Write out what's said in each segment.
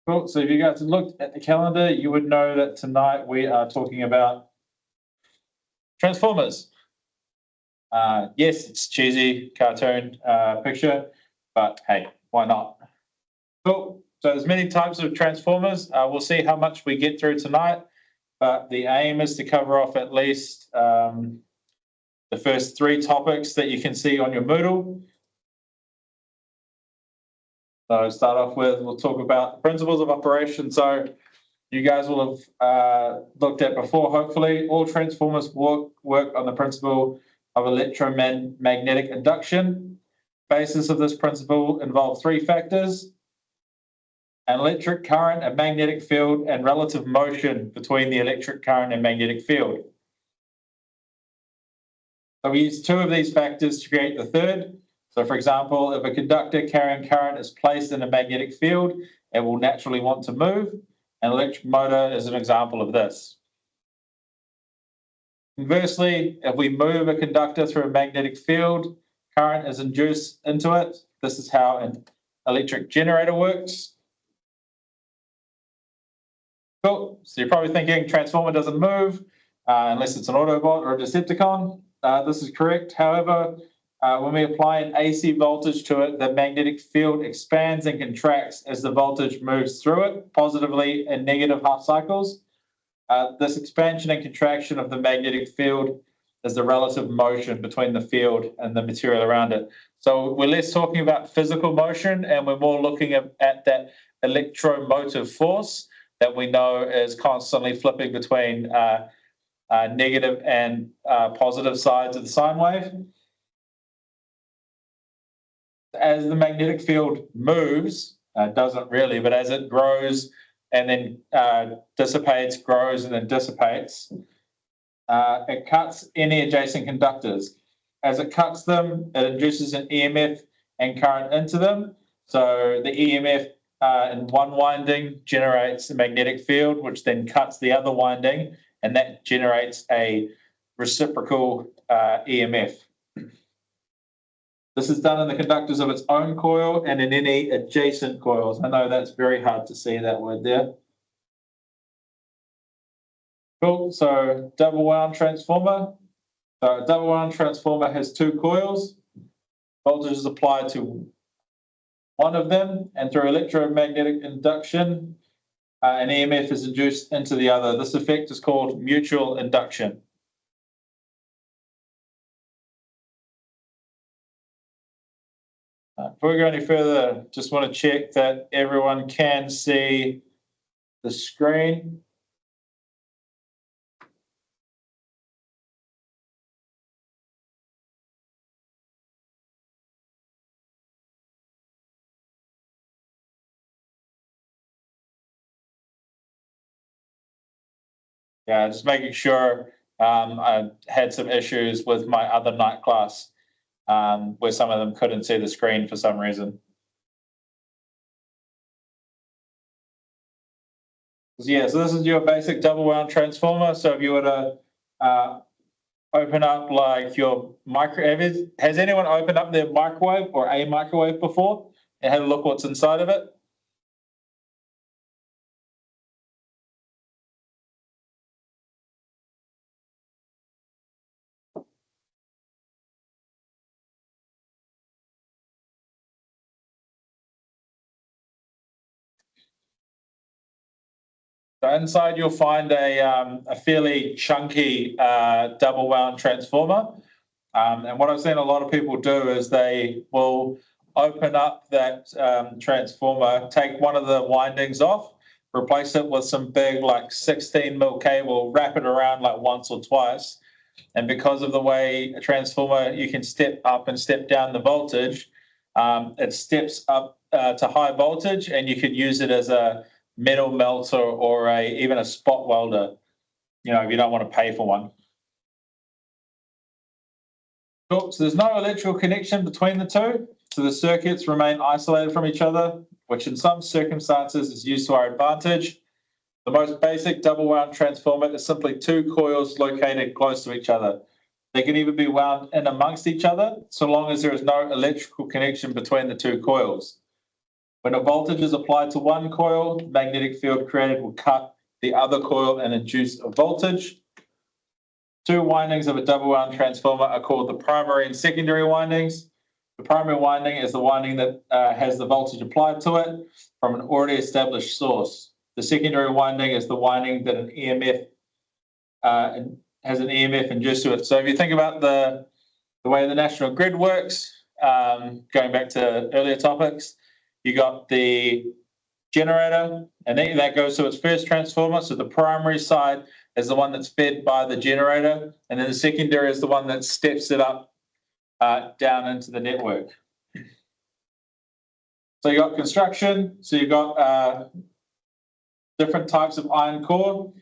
Cool. So if you guys had looked at the calendar, you would know that tonight we are talking about Transformers. Yes, it's cheesy cartoon picture, but hey, why not? Cool. So there's many types of Transformers. We'll see how much we get through tonight, but the aim is to cover off at least the first three topics that you can see on your Moodle. So start off with, we'll talk about the principles of operation. So you guys will have looked at before, hopefully. All transformers work on the principle of electromagnetic induction. Basis of this principle involve three factors: an electric current, a magnetic field, and relative motion between the electric current and magnetic field. So we use two of these factors to create the third. So for example, if a conductor carrying current is placed in a magnetic field, it will naturally want to move. An electric motor is an example of this. Conversely, if we move a conductor through a magnetic field, current is induced into it. This is how an electric generator works. Cool. So you're probably thinking transformer doesn't move unless it's an Autobot or a Decepticon. This is correct. However, when we apply an AC voltage to it, the magnetic field expands and contracts as the voltage moves through it, positively and negative half cycles. This expansion and contraction of the magnetic field is the relative motion between the field and the material around it. So we're less talking about physical motion and we're more looking at that electromotive force that we know is constantly flipping between negative and positive sides of the sine wave. As the magnetic field moves, doesn't really, but as it grows and then dissipates, grows and then dissipates, it cuts any adjacent conductors. As it cuts them, it induces an EMF and current into them. So the EMF in one winding generates a magnetic field, which then cuts the other winding, and that generates a reciprocal EMF. This is done in the conductors of its own coil and in any adjacent coils. I know that's very hard to see that word there. Cool. So double wound transformer. So a double wound transformer has two coils. Voltage is applied to one of them, and through electromagnetic induction, an EMF is induced into the other. This effect is called mutual induction. Before we go any further, just want to check that everyone can see the screen. Yeah, just making sure. I had some issues with my other night class where some of them couldn't see the screen for some reason. Yeah, so this is your basic double wound transformer. So if you were to open up like your has anyone opened up their microwave or a microwave before and had a look what's inside of it? So inside you'll find a fairly chunky double wound transformer. And what I've seen a lot of people do is they will open up that transformer, take one of the windings off, replace it with some big like 16 mil cable, wrap it around like once or twice. And because of the way a transformer, you can step up and step down the voltage, it steps up to high voltage and you could use it as a metal melter or even a spot welder, if you don't want to pay for one. Cool. So there's no electrical connection between the two. So the circuits remain isolated from each other, which in some circumstances is used to our advantage. The most basic double wound transformer is simply two coils located close to each other. They can either be wound in amongst each other, so long as there is no electrical connection between the two coils. When a voltage is applied to one coil, the magnetic field created will cut the other coil and induce a voltage. Two windings of a double wound transformer are called the primary and secondary windings. The primary winding is the winding that has the voltage applied to it from an already established source. The secondary winding is the winding that an EMF has an EMF induced to it. So if you think about the way the national grid works, going back to earlier topics, you got the generator, and then that goes to its first transformer. So the primary side is the one that's fed by the generator, and then the secondary is the one that steps it up down into the network. So you got construction. So you got different types of iron core.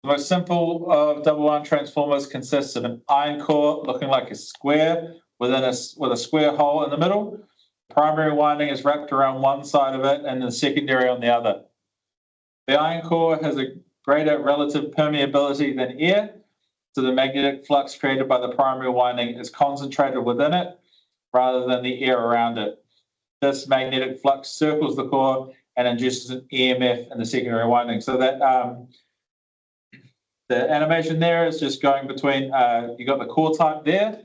The most simple of double wound transformers consists of an iron core looking like a square with a square hole in the middle. The primary winding is wrapped around one side of it and the secondary on the other. The iron core has a greater relative permeability than air, so the magnetic flux created by the primary winding is concentrated within it rather than the air around it. This magnetic flux circles the core and induces an EMF in the secondary winding. So that the animation there is just going between, you've got the core type there,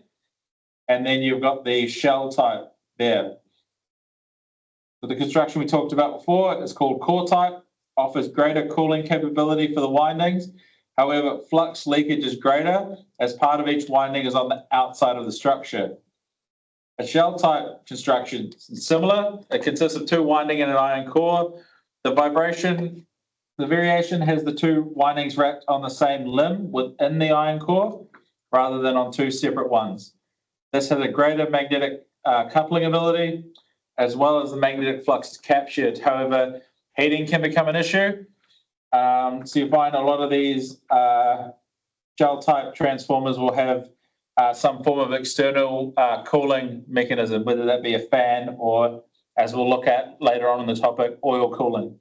and then you've got the shell type there. For the construction we talked about before, it's called core type, offers greater cooling capability for the windings. However, flux leakage is greater as part of each winding is on the outside of the structure. A shell type construction is similar. It consists of two winding and an iron core. The variation has the two windings wrapped on the same limb within the iron core rather than on two separate ones. This has a greater magnetic coupling ability as well as the magnetic flux is captured. However, heating can become an issue. So you find a lot of these gel type transformers will have some form of external cooling mechanism, whether that be a fan or, as we'll look at later on in the topic, oil cooling.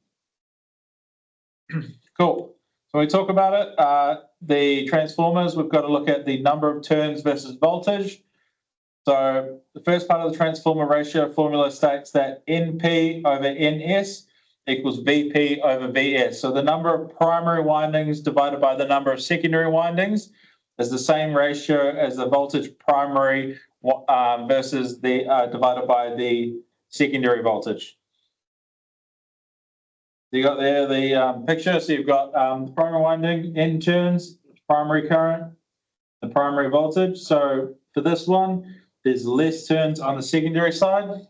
Cool. So when we talk about it, the transformers, we've got to look at the number of turns versus voltage. So the first part of the transformer ratio formula states that NP over NS equals VP over VS. So the number of primary windings divided by the number of secondary windings is the same ratio as the voltage primary versus the divided by the secondary voltage. You got there the picture. So you've got the primary winding, N turns, primary current, the primary voltage. So for this one, there's less turns on the secondary side.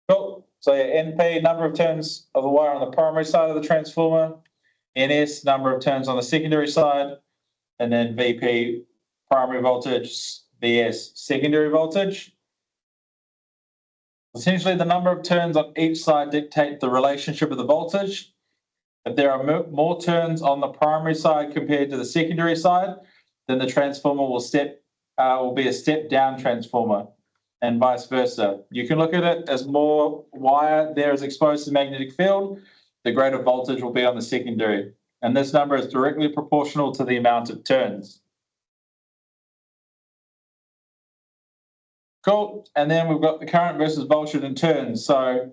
Cool. So yeah, NP, number of turns of the wire on the primary side of the transformer, NS, number of turns on the secondary side, and then VP, primary voltage, VS, secondary voltage. Essentially, the number of turns on each side dictate the relationship of the voltage. If there are more turns on the primary side compared to the secondary side, then the transformer will be a step down transformer, and vice versa. You can look at it as more wire there is exposed to the magnetic field, the greater voltage will be on the secondary. And this number is directly proportional to the amount of turns. Cool. And then we've got the current versus voltage in turns. So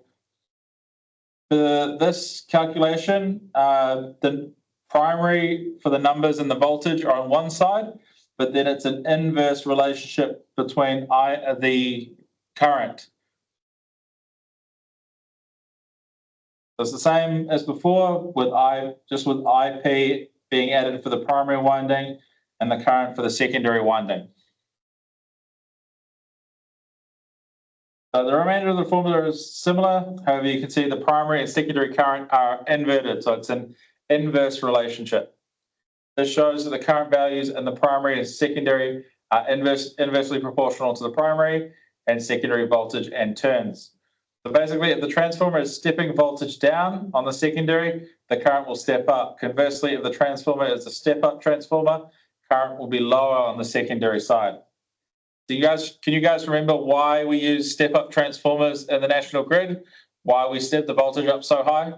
for this calculation, the primary for the numbers and the voltage are on one side, but then it's an inverse relationship between the current. So it's the same as before with with IP being added for the primary winding and the current for the secondary winding. So the remainder of the formula is similar. However, you can see the primary and secondary current are inverted. So it's an inverse relationship. This shows that the current values in the primary and secondary are inversely proportional to the primary and secondary voltage and turns. So basically, if the transformer is stepping voltage down on the secondary, the current will step up. Conversely, if the transformer is a step-up transformer, current will be lower on the secondary side. Can you guys remember why we use step-up transformers in the national grid? Why we step the voltage up so high?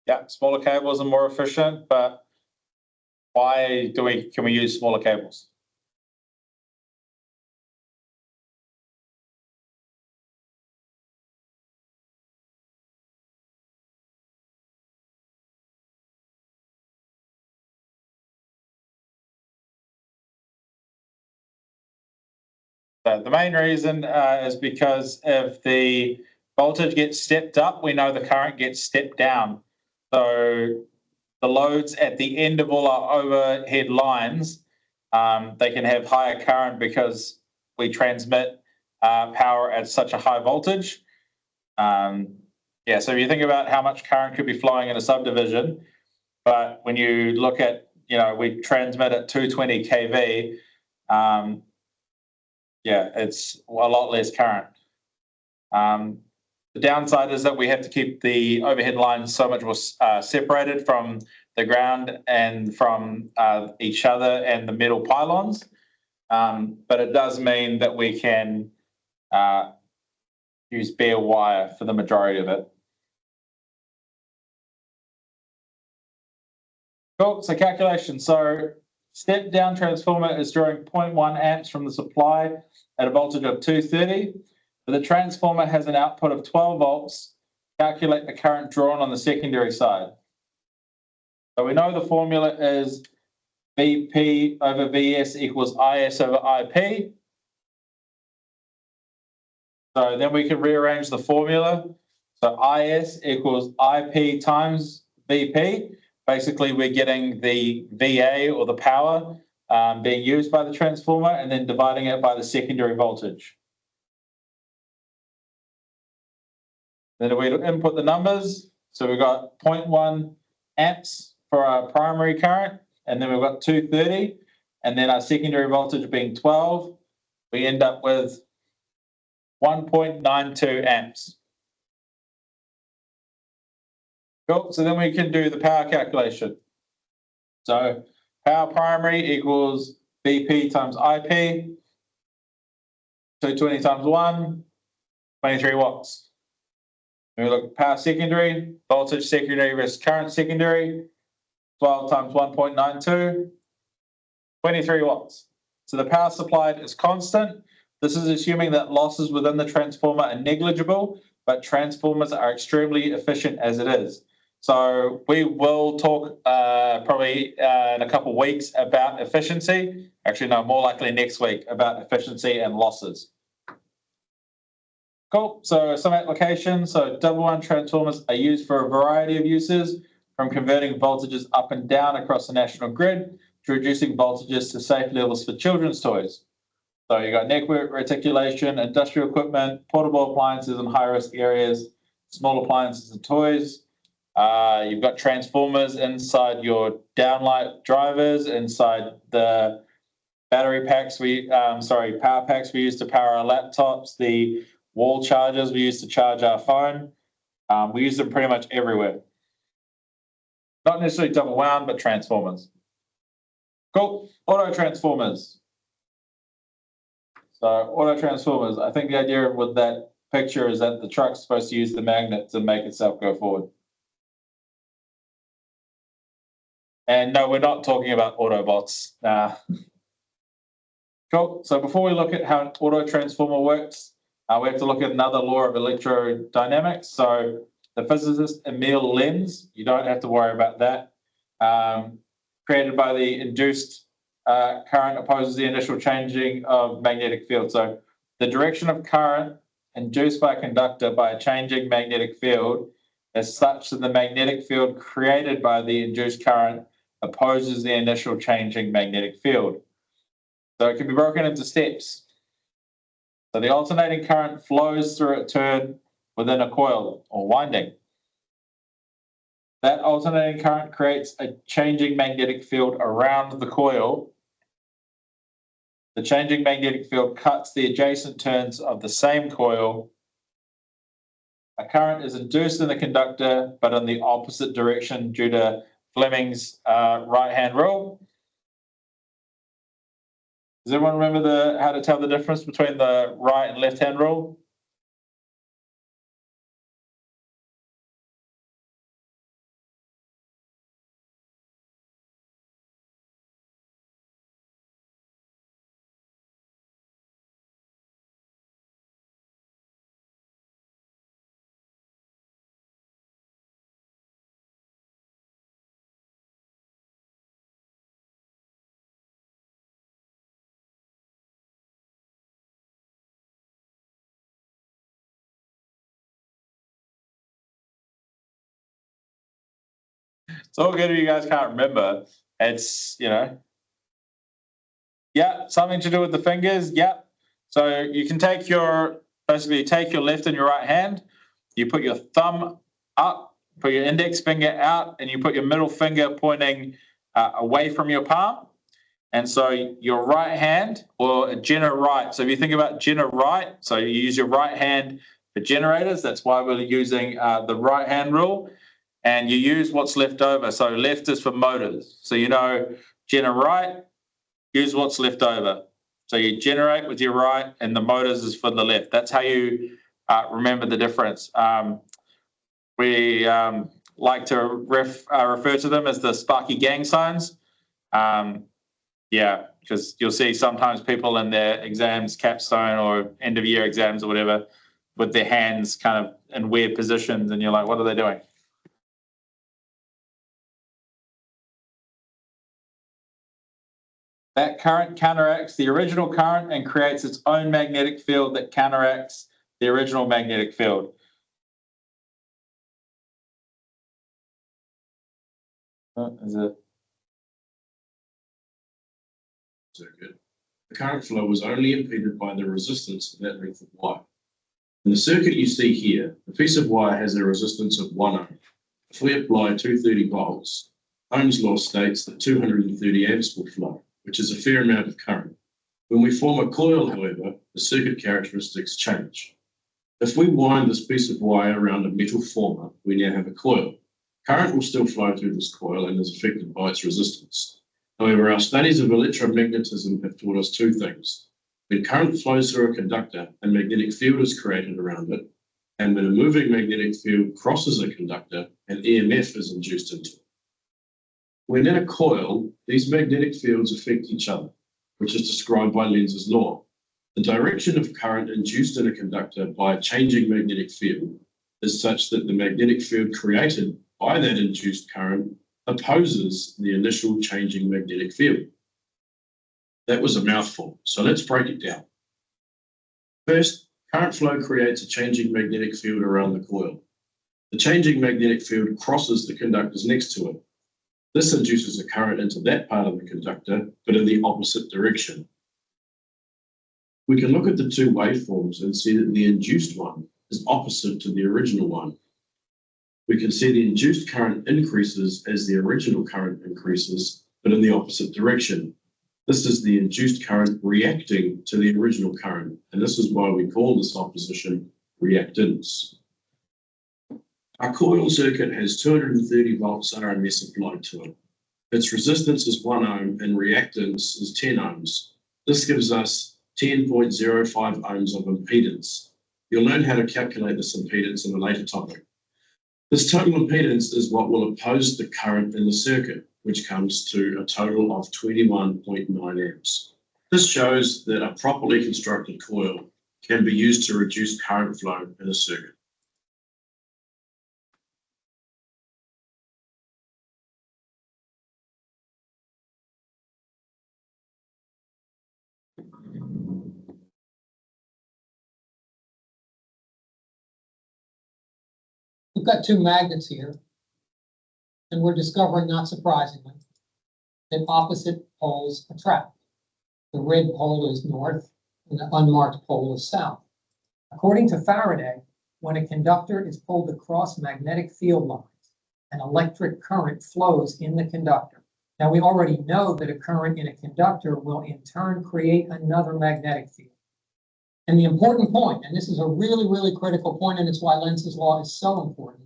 Yeah, smaller cables are more efficient, but why can we use smaller cables? So the main reason is because if the voltage gets stepped up, we know the current gets stepped down. So the loads at the end of all our overhead lines, they can have higher current because we transmit power at such a high voltage. Yeah, so if you think about how much current could be flowing in a subdivision, but when you look at, we transmit at 220 kV, yeah, it's a lot less current. The downside is that we have to keep the overhead lines so much more separated from the ground and from each other and the metal pylons. But it does mean that we can use bare wire for the majority of it. Cool, so calculation. So step down transformer is drawing 0.1 amps from the supply at a voltage of 230. But the transformer has an output of 12 volts. Calculate the current drawn on the secondary side. So we know the formula is Vp over Vs equals Is over Ip. So then we can rearrange the formula. So Is equals Ip times Vp. Basically, we're getting the VA or the power being used by the transformer and then dividing it by the secondary voltage. Then we input the numbers. So we've got 0.1 amps for our primary current, and then we've got 230, and then our secondary voltage being 12. We end up with 1.92 amps. Cool. So then we can do the power calculation. So power primary equals Vp times Ip. 220 times 1, 23 watts. When we look at power secondary, voltage secondary versus current secondary, 12 times 1.92, 23 watts. So the power supplied is constant. This is assuming that losses within the transformer are negligible, but transformers are extremely efficient as it is. So we will talk probably in a couple of weeks about efficiency. Actually, no, more likely next week about efficiency and losses. Cool. So some applications. So double one transformers are used for a variety of uses, from converting voltages up and down across the national grid to reducing voltages to safe levels for children's toys. So you've got network reticulation, industrial equipment, portable appliances in high-risk areas, small appliances and toys. You've got transformers inside your downlight drivers, inside the battery packs power packs we use to power our laptops, the wall chargers we use to charge our phone. We use them pretty much everywhere. Not necessarily double wound, but transformers. Cool. Auto transformers. So auto transformers, I think the idea with that picture is that the truck's supposed to use the magnet to make itself go forward. And no, we're not talking about Autobots. Cool. So before we look at how an auto transformer works, we have to look at another law of electrodynamics. So the physicist Emil Lenz, you don't have to worry about that, created by the induced current opposes the initial changing of magnetic field. So the direction of current induced by a conductor by a changing magnetic field is such that the magnetic field created by the induced current opposes the initial changing magnetic field. So it can be broken into steps. So the alternating current flows through a turn within a coil or winding. That alternating current creates a changing magnetic field around the coil. The changing magnetic field cuts the adjacent turns of the same coil. A current is induced in the conductor, but in the opposite direction due to Fleming's right-hand rule. Does everyone remember how to tell the difference between the right and left-hand rule? It's all good if you guys can't remember. It's, yeah, something to do with the fingers. Yep. So you can basically take your left and your right hand, you put your thumb up, put your index finger out, and you put your middle finger pointing away from your palm. And so your right hand, or Jenner right. So if you think about Jenner right, so you use your right hand for generators. That's why we're using the right hand rule. And you use what's left over. So left is for motors. So Jenner right, use what's left over. So you generate with your right, and the motors is for the left. That's how you remember the difference. We like to refer to them as the Sparky gang signs. Yeah, because you'll see sometimes people in their exams, capstone or end of year exams or whatever, with their hands kind of in weird positions, and you're like, what are they doing? That current counteracts the original current and creates its own magnetic field that counteracts the original magnetic field. Is it? Circuit, the current flow was only impeded by the resistance of that length of wire. In the circuit you see here, the piece of wire has a resistance of 1 ohm. If we apply 230 volts, Ohm's law states that 230 amps will flow, which is a fair amount of current. When we form a coil, however, the circuit characteristics change. If we wind this piece of wire around a metal former, we now have a coil. Current will still flow through this coil and is affected by its resistance. However, our studies of electromagnetism have taught us two things. When current flows through a conductor, a magnetic field is created around it, and when a moving magnetic field crosses a conductor, an EMF is induced into it. When in a coil, these magnetic fields affect each other, which is described by Lenz's law. The direction of current induced in a conductor by a changing magnetic field is such that the magnetic field created by that induced current opposes the initial changing magnetic field. That was a mouthful, so let's break it down. First, current flow creates a changing magnetic field around the coil. The changing magnetic field crosses the conductors next to it. This induces a current into that part of the conductor, but in the opposite direction. We can look at the two waveforms and see that the induced one is opposite to the original one. We can see the induced current increases as the original current increases, but in the opposite direction. This is the induced current reacting to the original current, and this is why we call this opposition reactance. Our coil circuit has 230 volts RMS applied to it. Its resistance is 1 ohm and reactance is 10 ohms. This gives us 10.05 ohms of impedance. You'll learn how to calculate this impedance in a later topic. This total impedance is what will oppose the current in the circuit, which comes to a total of 21.9 amps. This shows that a properly constructed coil can be used to reduce current flow in a circuit. We've got two magnets here, and we're discovering, not surprisingly, that opposite poles attract. The red pole is north, and the unmarked pole is south. According to Faraday, when a conductor is pulled across magnetic field lines, an electric current flows in the conductor. Now, we already know that a current in a conductor will in turn create another magnetic field. And the important point, and this is a really, really critical point, and it's why Lenz's law is so important.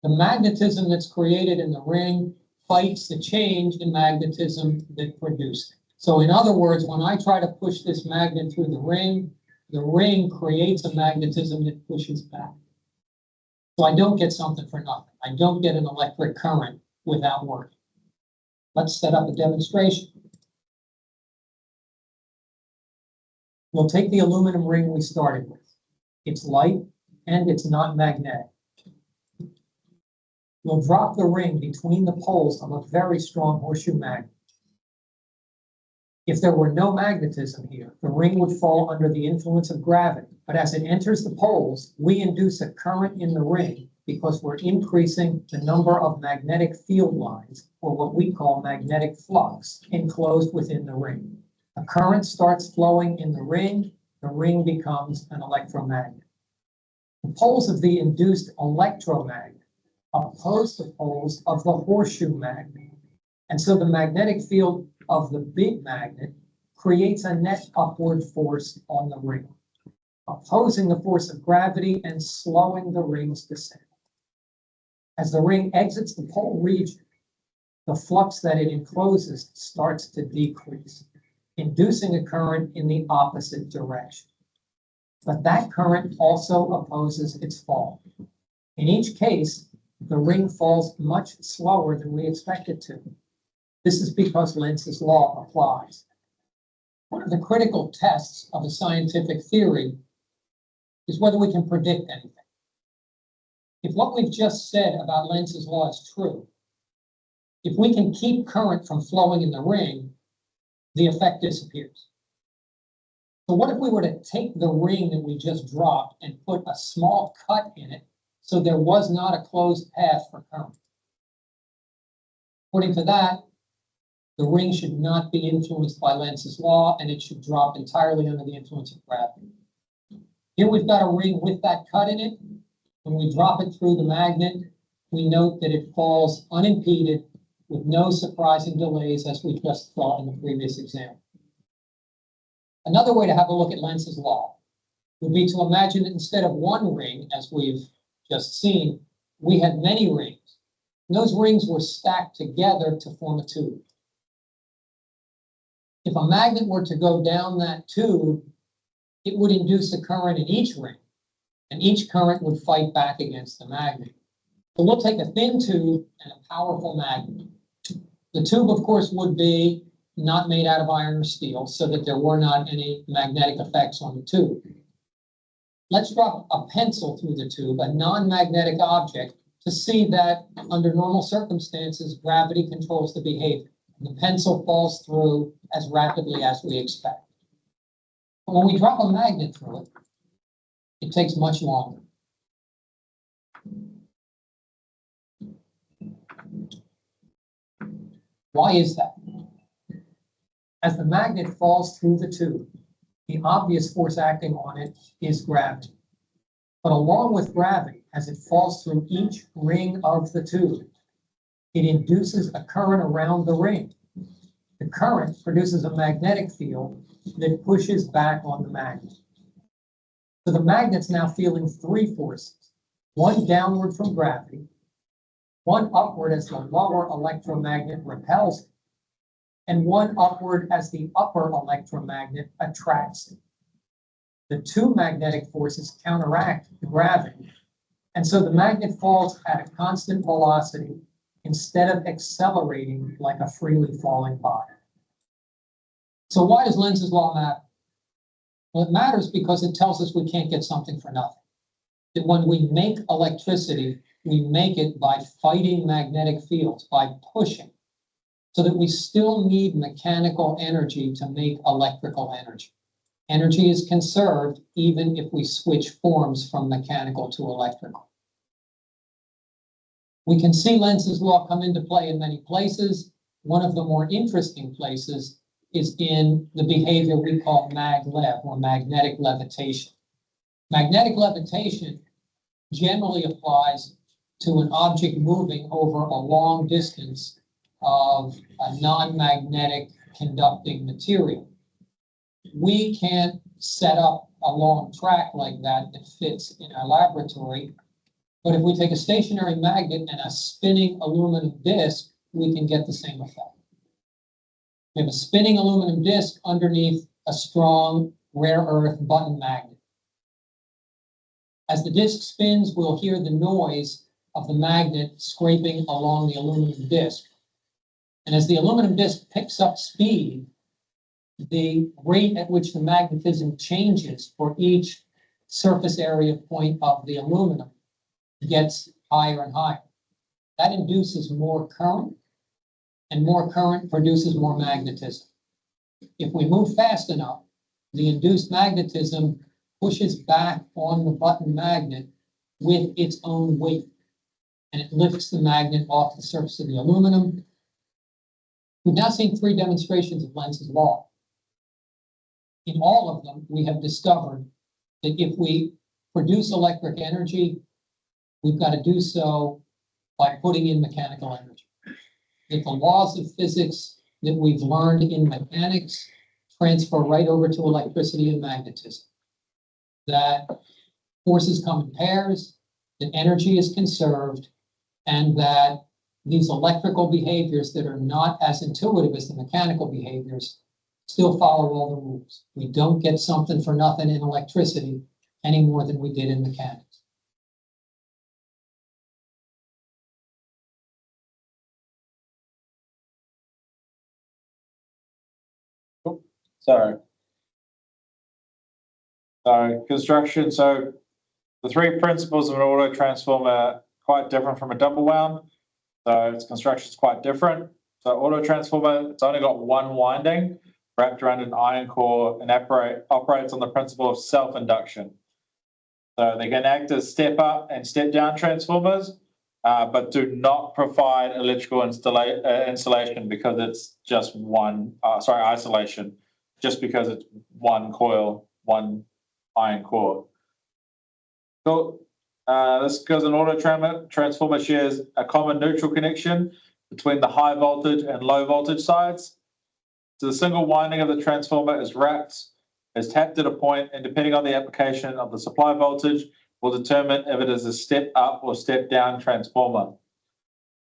The magnetism that's created in the ring fights the change in magnetism that produced it. So in other words, when I try to push this magnet through the ring creates a magnetism that pushes back. So I don't get something for nothing. I don't get an electric current without working. Let's set up a demonstration. We'll take the aluminum ring we started with. It's light and it's not magnetic. We'll drop the ring between the poles of a very strong horseshoe magnet. If there were no magnetism here, the ring would fall under the influence of gravity. But as it enters the poles, we induce a current in the ring because we're increasing the number of magnetic field lines, or what we call magnetic flux, enclosed within the ring. A current starts flowing in the ring becomes an electromagnet. The poles of the induced electromagnet oppose the poles of the horseshoe magnet. And so the magnetic field of the big magnet creates a net upward force on the ring, opposing the force of gravity and slowing the ring's descent. As the ring exits the pole region, the flux that it encloses starts to decrease, inducing a current in the opposite direction. But that current also opposes its fall. In each case, the ring falls much slower than we expect it to. This is because Lenz's law applies. One of the critical tests of a scientific theory is whether we can predict anything. If what we've just said about Lenz's law is true, if we can keep current from flowing in the ring, the effect disappears. So what if we were to take the ring that we just dropped and put a small cut in it so there was not a closed path for current? According to that, the ring should not be influenced by Lenz's law, and it should drop entirely under the influence of gravity. Here we've got a ring with that cut in it. When we drop it through the magnet, we note that it falls unimpeded with no surprising delays, as we just saw in the previous example. Another way to have a look at Lenz's law would be to imagine that instead of one ring, as we've just seen, we had many rings. And those rings were stacked together to form a tube. If a magnet were to go down that tube, it would induce a current in each ring, and each current would fight back against the magnet. So we'll take a thin tube and a powerful magnet. The tube, of course, would be not made out of iron or steel, so that there were not any magnetic effects on the tube. Let's drop a pencil through the tube, a non-magnetic object, to see that under normal circumstances, gravity controls the behavior. The pencil falls through as rapidly as we expect. But when we drop a magnet through it, it takes much longer. Why is that? As the magnet falls through the tube, the obvious force acting on it is gravity. But along with gravity, as it falls through each ring of the tube, it induces a current around the ring. The current produces a magnetic field that pushes back on the magnet. So the magnet's now feeling three forces: one downward from gravity, one upward as the lower electromagnet repels it, and one upward as the upper electromagnet attracts it. The two magnetic forces counteract the gravity, and so the magnet falls at a constant velocity instead of accelerating like a freely falling body. So why does Lenz's law matter? Well, it matters because it tells us we can't get something for nothing. That when we make electricity, we make it by fighting magnetic fields, by pushing, so that we still need mechanical energy to make electrical energy. Energy is conserved even if we switch forms from mechanical to electrical. We can see Lenz's law come into play in many places. One of the more interesting places is in the behavior we call maglev, or magnetic levitation. Magnetic levitation generally applies to an object moving over a long distance of a non-magnetic conducting material. We can't set up a long track like that that fits in our laboratory, but if we take a stationary magnet and a spinning aluminum disc, we can get the same effect. We have a spinning aluminum disc underneath a strong rare earth button magnet. As the disc spins, we'll hear the noise of the magnet scraping along the aluminum disc. And as the aluminum disc picks up speed, the rate at which the magnetism changes for each surface area point of the aluminum gets higher and higher. That induces more current, and more current produces more magnetism. If we move fast enough, the induced magnetism pushes back on the button magnet with its own weight. and it lifts the magnet off the surface of the aluminum. We've now seen 3 demonstrations of Lenz's law. In all of them, we have discovered that if we produce electric energy, we've got to do so by putting in mechanical energy. That the laws of physics that we've learned in mechanics transfer right over to electricity and magnetism. That forces come in pairs, that energy is conserved, and that these electrical behaviors that are not as intuitive as the mechanical behaviors still follow all the rules. We don't get something for nothing in electricity any more than we did in mechanics. Sorry. Construction. So the 3 principles of an auto transformer are quite different from a double wound. So its construction is quite different. So auto transformer, it's only got 1 winding wrapped around an iron core and operates on the principle of self-induction. So they can act as step up and step down transformers, but do not provide electrical insulation because it's just isolation, just because it's 1 coil, 1 iron core. So this is because an auto transformer shares a common neutral connection between the high voltage and low voltage sides. So the single winding of the transformer is tapped at a point, and depending on the application of the supply voltage, will determine if it is a step up or step down transformer.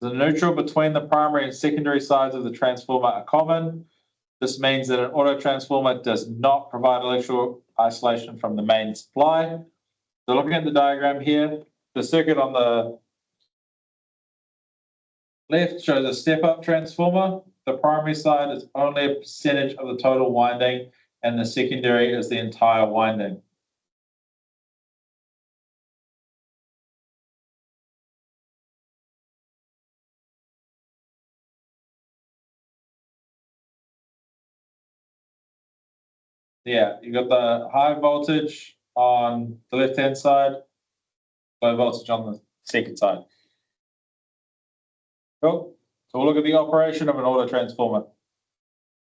The neutral between the primary and secondary sides of the transformer are common. This means that an auto transformer does not provide electrical isolation from the main supply. So looking at the diagram here, the circuit on the left shows a step-up transformer. The primary side is only a percentage of the total winding, and the secondary is the entire winding. Yeah, you got the high voltage on the left-hand side, low voltage on the second side. Cool. So we'll look at the operation of an auto transformer.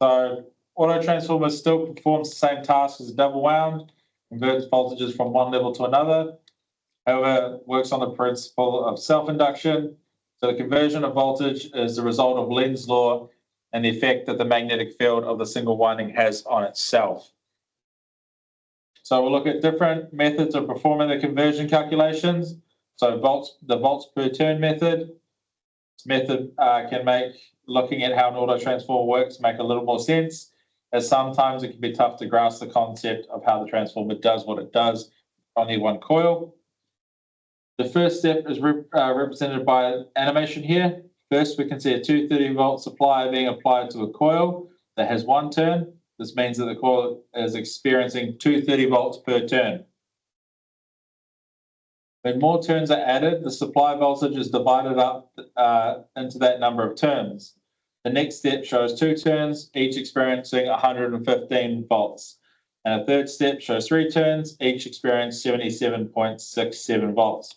So auto transformer still performs the same task as a double wound, converts voltages from one level to another. However, it works on the principle of self-induction. So the conversion of voltage is the result of Lenz's law and the effect that the magnetic field of the single winding has on itself. So we'll look at different methods of performing the conversion calculations. So the volts per turn method. This method can make looking at how an auto transformer works make a little more sense, as sometimes it can be tough to grasp the concept of how the transformer does what it does on only 1 coil. The first step is represented by animation here. First, we can see a 230-volt supply being applied to a coil that has 1 turn. This means that the coil is experiencing 230 volts per turn. When more turns are added, the supply voltage is divided up into that number of turns. The next step shows 2 turns, each experiencing 115 volts. And a third step shows 3 turns, each experiencing 77.67 volts.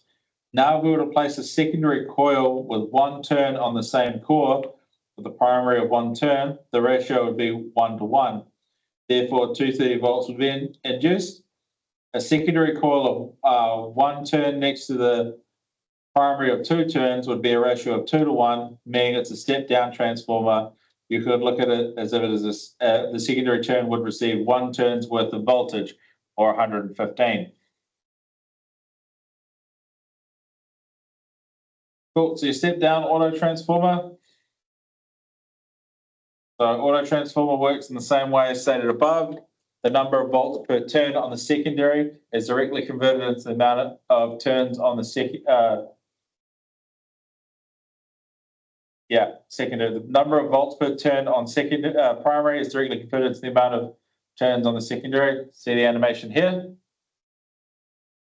Now, if we were to place a secondary coil with 1 turn on the same core, with the primary of 1 turn, the ratio would be 1 to 1. Therefore, 230 volts would be induced. A secondary coil of 1 turn next to the primary of 2 turns would be a ratio of 2 to 1, meaning it's a step-down transformer. You could look at it as if it is the secondary turn would receive 1 turn's worth of voltage, or 115. Cool. So you step down auto transformer. So auto transformer works in the same way as stated above. The number of volts per turn on the secondary is directly converted into the amount of turns on the secondary. The number of volts per turn on primary is directly converted into the amount of turns on the secondary. See the animation here?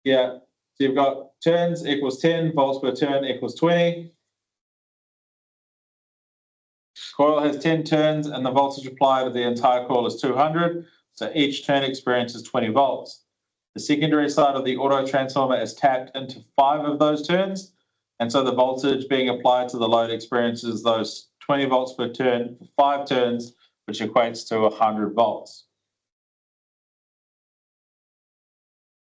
Yeah. So you've got turns equals 10, volts per turn equals 20. Coil has 10 turns and the voltage applied to the entire coil is 200. So each turn experiences 20 volts. The secondary side of the auto transformer is tapped into 5 of those turns. And so the voltage being applied to the load experiences those 20 volts per turn for 5 turns, which equates to 100 volts.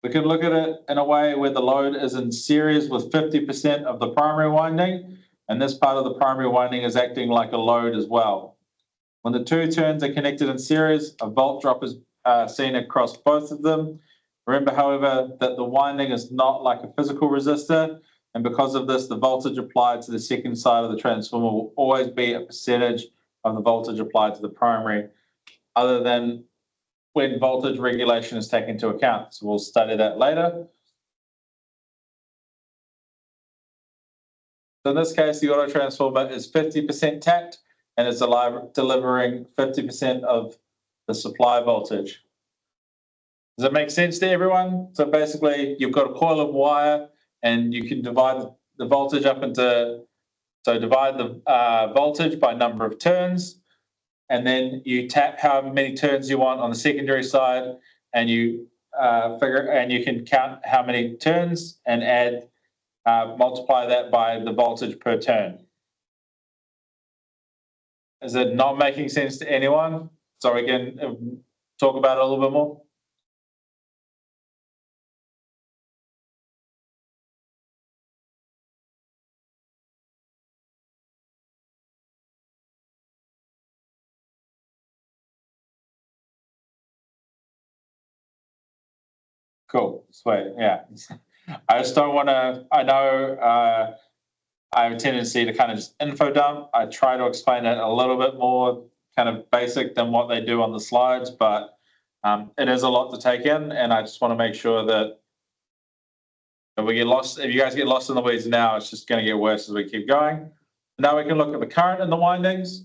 We can look at it in a way where the load is in series with 50% of the primary winding, and this part of the primary winding is acting like a load as well. When the two turns are connected in series, a volt drop is seen across both of them. Remember, however, that the winding is not like a physical resistor, and because of this, the voltage applied to the second side of the transformer will always be a percentage of the voltage applied to the primary, other than when voltage regulation is taken into account. So we'll study that later. So in this case, the auto transformer is 50% tapped and it's delivering 50% of the supply voltage. Does that make sense to everyone? So basically, you've got a coil of wire and you can divide the voltage up into, so divide the voltage by number of turns, and then you tap how many turns you want on the secondary side, and you you can count how many turns and add, multiply that by the voltage per turn. Is it not making sense to anyone? So we can talk about it a little bit more. Cool, sweet, yeah. I just don't want to, I know I have a tendency to kind of just info dump. I try to explain it a little bit more kind of basic than what they do on the slides, but it is a lot to take in, and I just want to make sure that if we get lost, if you guys get lost in the weeds now, it's just going to get worse as we keep going. Now we can look at the current in the windings.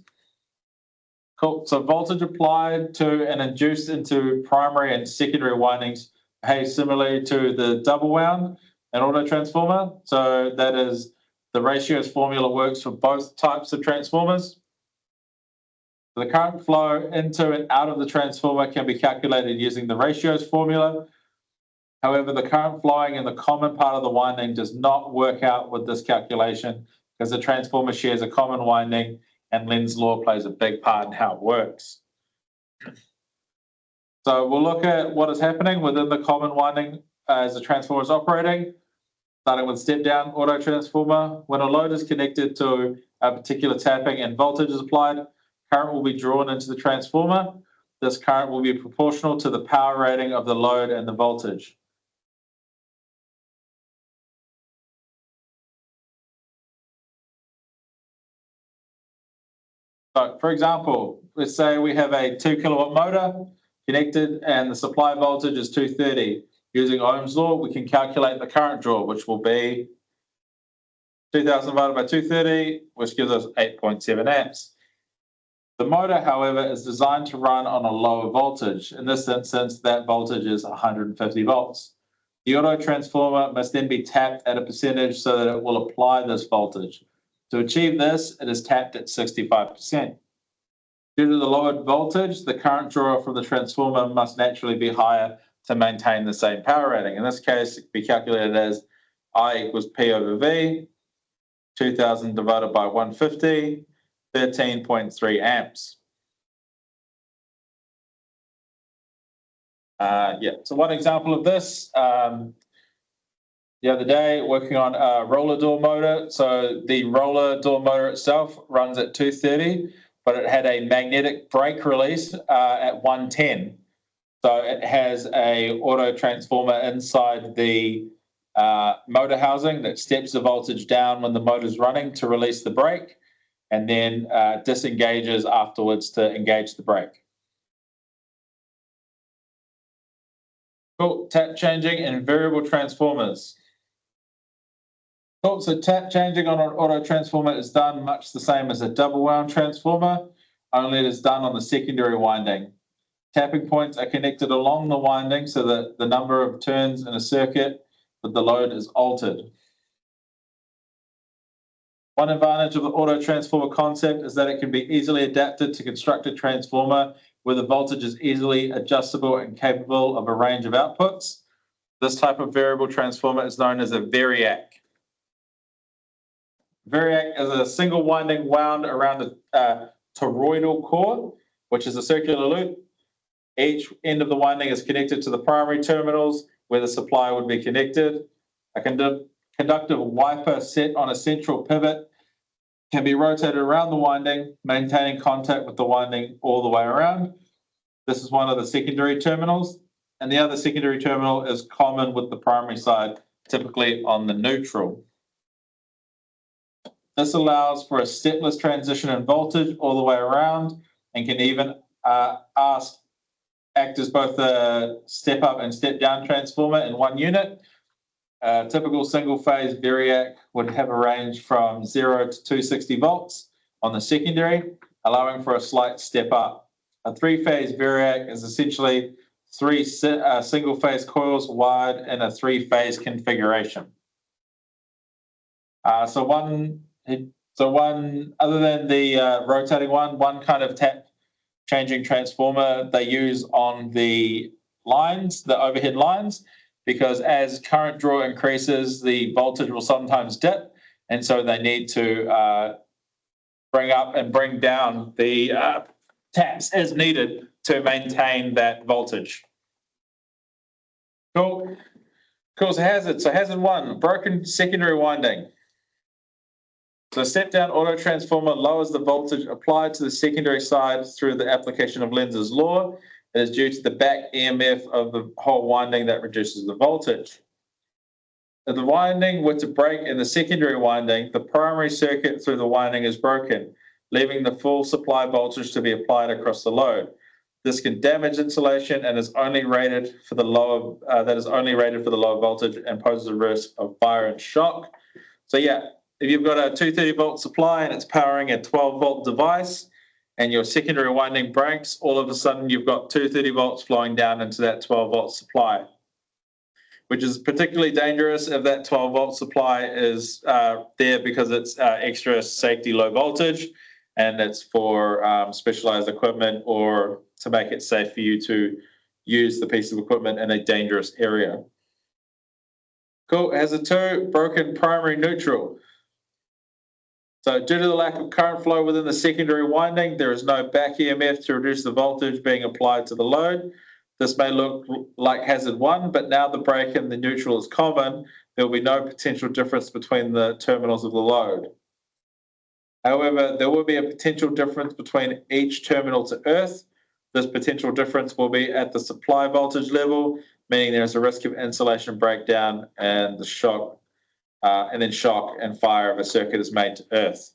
Cool, so voltage applied to and induced into primary and secondary windings behave similarly to the double wound and auto transformer. So that is, the ratios formula works for both types of transformers. The current flow into and out of the transformer can be calculated using the ratios formula. However, the current flowing in the common part of the winding does not work out with this calculation because the transformer shares a common winding and Lenz's law plays a big part in how it works. So we'll look at what is happening within the common winding as the transformer is operating. Starting with step down auto transformer. When a load is connected to a particular tapping and voltage is applied, current will be drawn into the transformer. This current will be proportional to the power rating of the load and the voltage. So for example, let's say we have a 2 kilowatt motor connected and the supply voltage is 230. Using Ohm's law, we can calculate the current draw, which will be 2000 divided by 230, which gives us 8.7 amps. The motor, however, is designed to run on a lower voltage. In this instance, that voltage is 150 volts. The auto transformer must then be tapped at a percentage so that it will apply this voltage. To achieve this, it is tapped at 65%. Due to the lowered voltage, the current draw from the transformer must naturally be higher to maintain the same power rating. In this case, it can be calculated as I equals P over V, 2000 divided by 150, 13.3 amps. So one example of this, the other day working on a roller door motor. So the roller door motor itself runs at 230, but it had a magnetic brake release at 110. So it has a auto transformer inside the motor housing that steps the voltage down when the motor's running to release the brake, and then disengages afterwards to engage the brake. Cool, tap changing and variable transformers. Cool, so tap changing on an auto transformer is done much the same as a double wound transformer, only it is done on the secondary winding. Tapping points are connected along the winding so that the number of turns in a circuit with the load is altered. One advantage of the auto transformer concept is that it can be easily adapted to construct a transformer where the voltage is easily adjustable and capable of a range of outputs. This type of variable transformer is known as a variac. Variac is a single winding wound around a toroidal core, which is a circular loop. Each end of the winding is connected to the primary terminals where the supply would be connected. A conductive wiper set on a central pivot can be rotated around the winding, maintaining contact with the winding all the way around. This is one of the secondary terminals, and the other secondary terminal is common with the primary side, typically on the neutral. This allows for a stepless transition in voltage all the way around and can even act as both a step up and step down transformer in one unit. A typical single phase Variac would have a range from 0 to 260 volts on the secondary, allowing for a slight step up. A three-phase Variac is essentially three single-phase coils wired in a three-phase configuration. So one other than the rotating one kind of tap changing transformer they use on the lines, the overhead lines, because as current draw increases, the voltage will sometimes dip, and so they need to bring up and bring down the taps as needed to maintain that voltage. Cool. Cause hazard. So hazard one, broken secondary winding. So step down auto transformer lowers the voltage applied to the secondary side through the application of Lenz's law. It is due to the back EMF of the whole winding that reduces the voltage. If the winding were to break in the secondary winding, the primary circuit through the winding is broken, leaving the full supply voltage to be applied across the load. This can damage insulation and is only rated for the lower voltage and poses a risk of fire and shock. So yeah, if you've got a 230 volt supply and it's powering a 12 volt device and your secondary winding breaks, all of a sudden you've got 230 volts flowing down into that 12 volt supply, which is particularly dangerous if that 12 volt supply is there because it's extra safety low voltage and it's for specialized equipment or to make it safe for you to use the piece of equipment in a dangerous area. Cool. Hazard two, broken primary neutral. So due to the lack of current flow within the secondary winding, there is no back EMF to reduce the voltage being applied to the load. This may look like hazard one, but now the break in the neutral is common, there will be no potential difference between the terminals of the load. However, there will be a potential difference between each terminal to earth. This potential difference will be at the supply voltage level, meaning there's a risk of insulation breakdown and the shock and fire of a circuit is made to earth.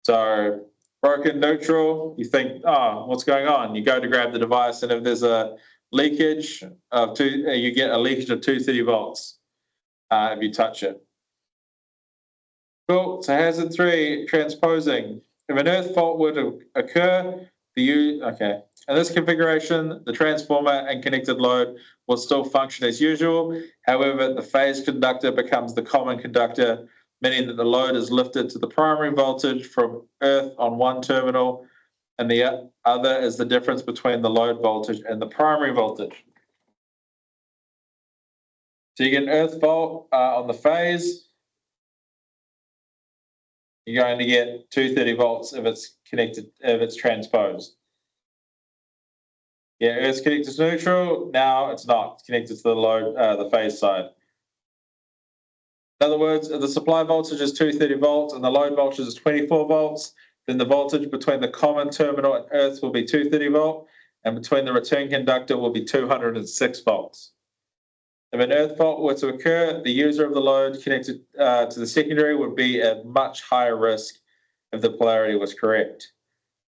So broken neutral, you think, oh, what's going on? You go to grab the device, and if there's a leakage you get a leakage of 230 volts if you touch it. Cool. So hazard three, transposing. If an earth fault were to occur, in this configuration, the transformer and connected load will still function as usual. However, the phase conductor becomes the common conductor, meaning that the load is lifted to the primary voltage from earth on one terminal, and the other is the difference between the load voltage and the primary voltage. So you get an earth fault on the phase. You're going to get 230 volts if it's transposed. Yeah, it's connected to neutral. Now it's not. It's connected to the load, the phase side. In other words, if the supply voltage is 230 volts and the load voltage is 24 volts, then the voltage between the common terminal and earth will be 230 volt, and between the return conductor will be 206 volts. If an earth fault were to occur, the user of the load connected to the secondary would be at much higher risk if the polarity was correct.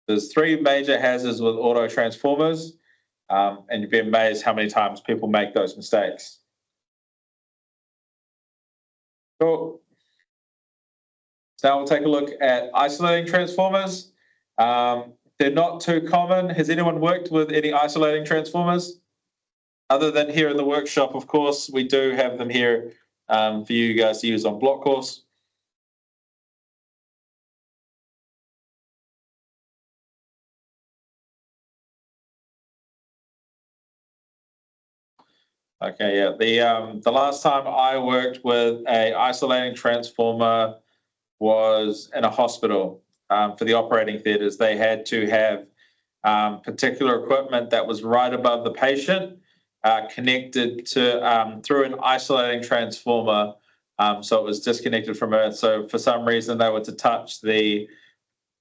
There's three major hazards with auto transformers, and you'd be amazed how many times people make those mistakes. Cool. So now we'll take a look at isolating transformers. They're not too common. Has anyone worked with any isolating transformers? Other than here in the workshop, of course, we do have them here for you guys to use on block course. Okay, yeah. The last time I worked with a isolating transformer was in a hospital. For the operating theatres, they had to have particular equipment that was right above the patient, connected to through an isolating transformer. So it was disconnected from earth. So for some reason, they were to touch the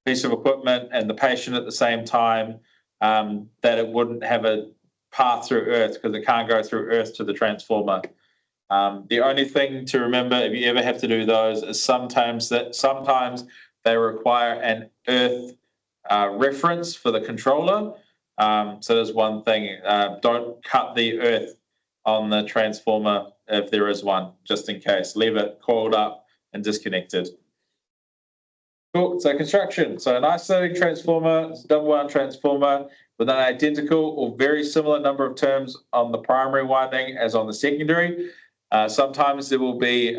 piece of equipment and the patient at the same time, that it wouldn't have a path through earth because it can't go through earth to the transformer. The only thing to remember if you ever have to do those is sometimes they require an earth reference for the controller. So there's one thing, don't cut the earth on the transformer if there is one, just in case. Leave it coiled up and disconnected. Cool. So construction. So an isolating transformer is a double wound transformer with an identical or very similar number of terms on the primary winding as on the secondary. Sometimes there will be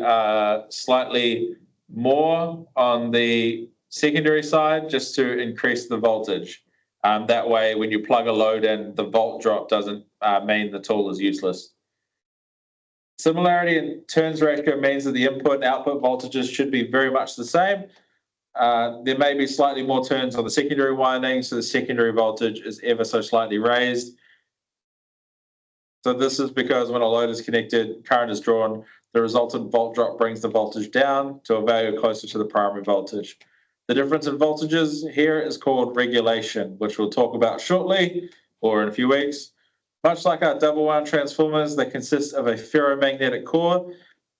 slightly more on the secondary side just to increase the voltage. That way, when you plug a load in, the volt drop doesn't mean the tool is useless. Similarity in turns ratio means that the input and output voltages should be very much the same. There may be slightly more turns on the secondary winding, so the secondary voltage is ever so slightly raised. So this is because when a load is connected, current is drawn, the resultant volt drop brings the voltage down to a value closer to the primary voltage. The difference in voltages here is called regulation, which we'll talk about shortly or in a few weeks. Much like our double wound transformers, they consist of a ferromagnetic core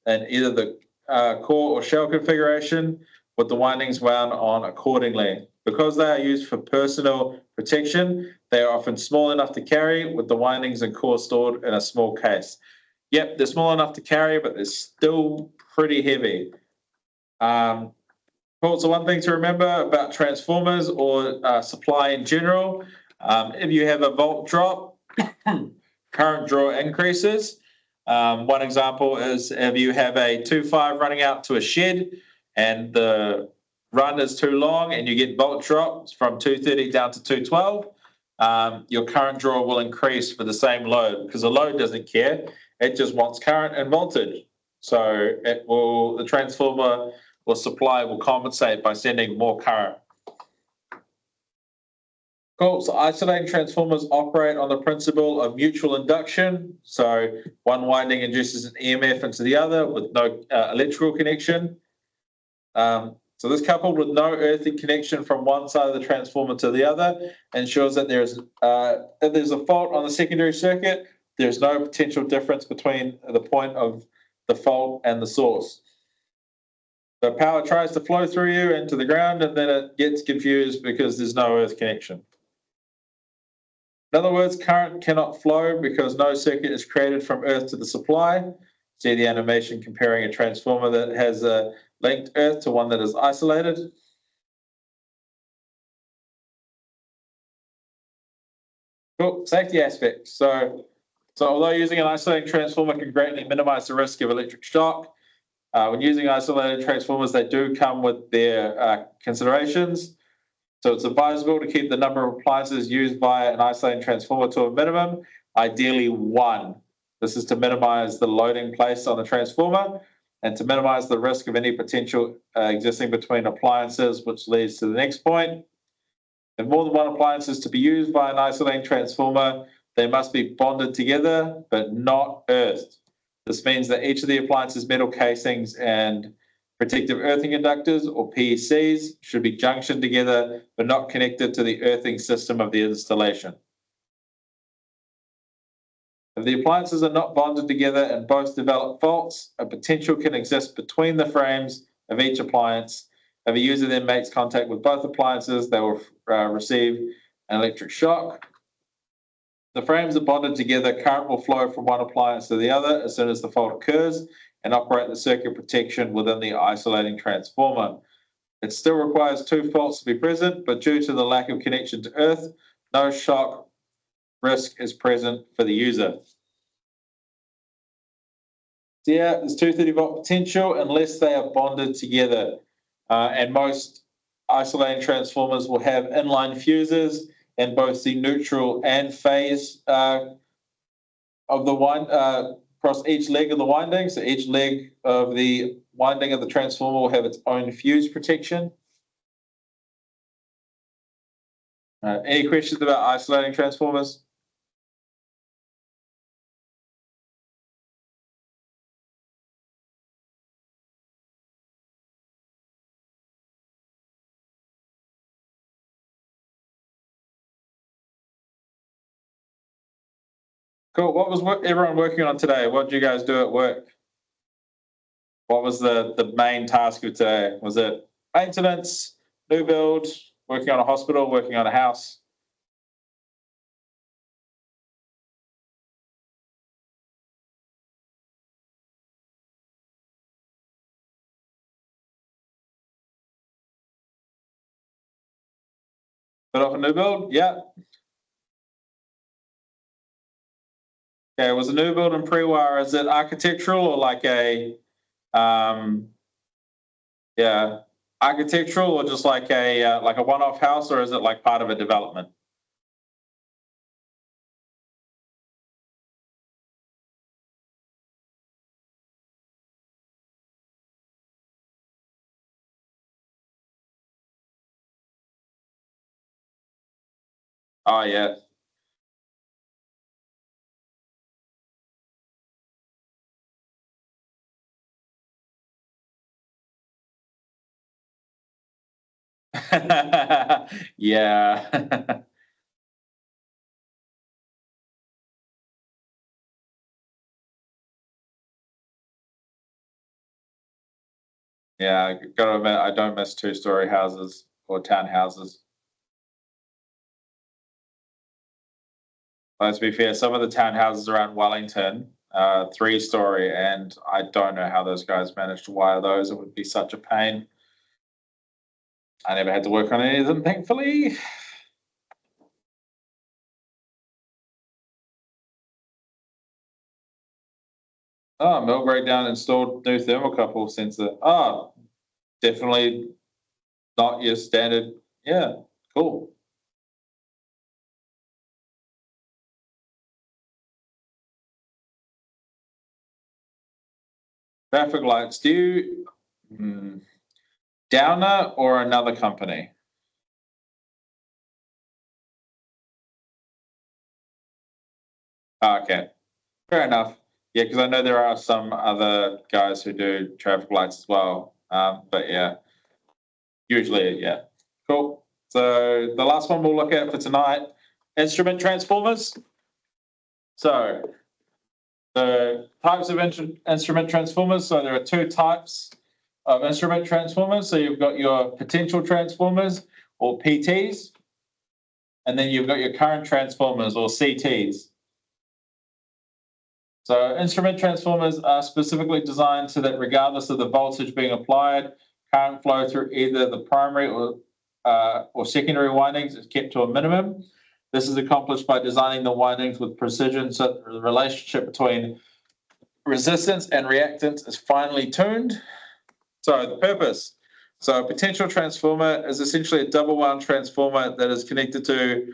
and either the core or shell configuration with the windings wound on accordingly. Because they are used for personal protection, they are often small enough to carry with the windings and core stored in a small case. Yep, they're small enough to carry, but they're still pretty heavy. Also, one thing to remember about transformers or supply in general, if you have a volt drop, current draw increases. One example is if you have a 2.5 running out to a shed and the run is too long and you get volt drops from 230 down to 212, your current draw will increase for the same load because the load doesn't care. It just wants current and voltage. So the transformer or supply will compensate by sending more current. Cool. So isolating transformers operate on the principle of mutual induction. So one winding induces an EMF into the other with no electrical connection. So this, coupled with no earthing connection from one side of the transformer to the other, ensures that if there's a fault on the secondary circuit, there's no potential difference between the point of the fault and the source. The power tries to flow through you into the ground, and then it gets confused because there's no earth connection. In other words, current cannot flow because no circuit is created from earth to the supply. See the animation comparing a transformer that has a linked earth to one that is isolated. Cool. Safety aspects. So although using an isolating transformer can greatly minimize the risk of electric shock, when using isolated transformers, they do come with their considerations. So it's advisable to keep the number of appliances used by an isolating transformer to a minimum, ideally one. This is to minimize the loading placed on the transformer and to minimize the risk of any potential existing between appliances, which leads to the next point. If more than one appliance is to be used by an isolating transformer, they must be bonded together, but not earthed. This means that each of the appliance's metal casings and protective earthing inductors, or PECs, should be junctioned together, but not connected to the earthing system of the installation. If the appliances are not bonded together and both develop faults, a potential can exist between the frames of each appliance. If a user then makes contact with both appliances, they will receive an electric shock. The frames are bonded together, current will flow from one appliance to the other as soon as the fault occurs and operate the circuit protection within the isolating transformer. It still requires two faults to be present, but due to the lack of connection to earth, no shock risk is present for the user. So yeah, there's 230 volt potential unless they are bonded together. And most isolating transformers will have inline fuses in both the neutral and phase of the wind across each leg of the winding. So each leg of the winding of the transformer will have its own fuse protection. Any questions about isolating transformers? Cool. What was everyone working on today? What did you guys do at work? What was the main task of today? Was it maintenance, new build, working on a hospital, working on a house? Bit of a new build? Yeah. Okay, was a new build in pre-wire, is it architectural or like a yeah, architectural or just like a one-off house, or is it like part of a development? Oh yeah. Yeah. Yeah, I gotta admit, I don't miss two-story houses or townhouses. Let's be fair, some of the townhouses around Wellington, three-story, and I don't know how those guys managed to wire those. It would be such a pain. I never had to work on any of them, thankfully. Oh, mill breakdown installed new thermocouple sensor. Oh, definitely not your standard. Yeah, cool. Traffic lights. Do you Downer or another company? Oh, okay, fair enough. Yeah, because I know there are some other guys who do traffic lights as well. But yeah, usually, yeah. Cool. So the last one we'll look at for tonight, instrument transformers. So the types of instrument transformers. So there are two types of instrument transformers. So you've got your potential transformers or PTs, and then you've got your current transformers or CTs. So instrument transformers are specifically designed so that regardless of the voltage being applied, current flow through either the primary or secondary windings is kept to a minimum. This is accomplished by designing the windings with precision so that the relationship between resistance and reactance is finely tuned. So the purpose. So a potential transformer is essentially a double wound transformer that is connected to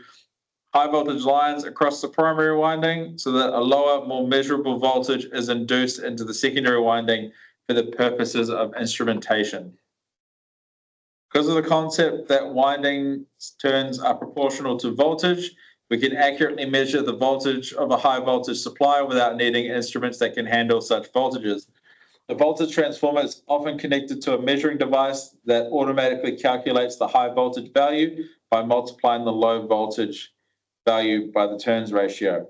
high voltage lines across the primary winding so that a lower, more measurable voltage is induced into the secondary winding for the purposes of instrumentation. Because of the concept that winding turns are proportional to voltage, we can accurately measure the voltage of a high voltage supply without needing instruments that can handle such voltages. The voltage transformer is often connected to a measuring device that automatically calculates the high voltage value by multiplying the low voltage value by the turns ratio.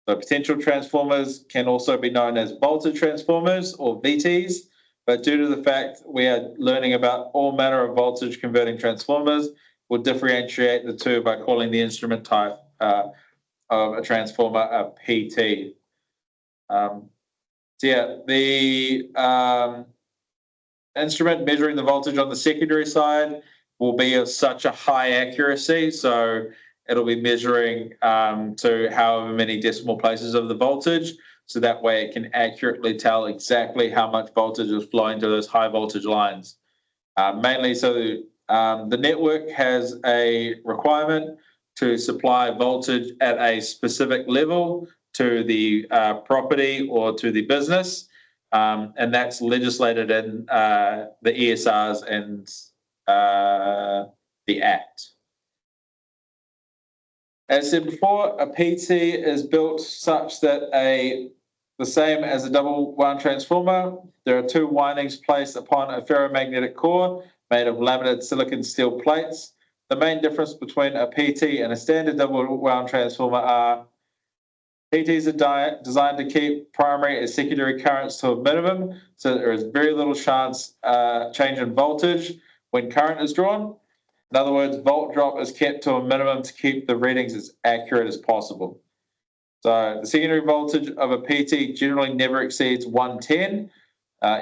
The potential transformers can also be known as voltage transformers or VTs, but due to the fact we are learning about all manner of voltage converting transformers, we'll differentiate the two by calling the instrument type of a transformer a PT. So yeah, the instrument measuring the voltage on the secondary side will be of such a high accuracy, so it'll be measuring to however many decimal places of the voltage, so that way it can accurately tell exactly how much voltage is flowing to those high voltage lines. Mainly so the network has a requirement to supply voltage at a specific level to the property or to the business. And that's legislated in the ESRs and the Act. As said before, a PT is built such that the same as a double wound transformer, there are two windings placed upon a ferromagnetic core made of laminated silicon steel plates. The main difference between a PT and a standard double wound transformer are PTs are designed to keep primary and secondary currents to a minimum, so there is very little chance change in voltage when current is drawn. In other words, volt drop is kept to a minimum to keep the readings as accurate as possible. So the secondary voltage of a PT generally never exceeds 110,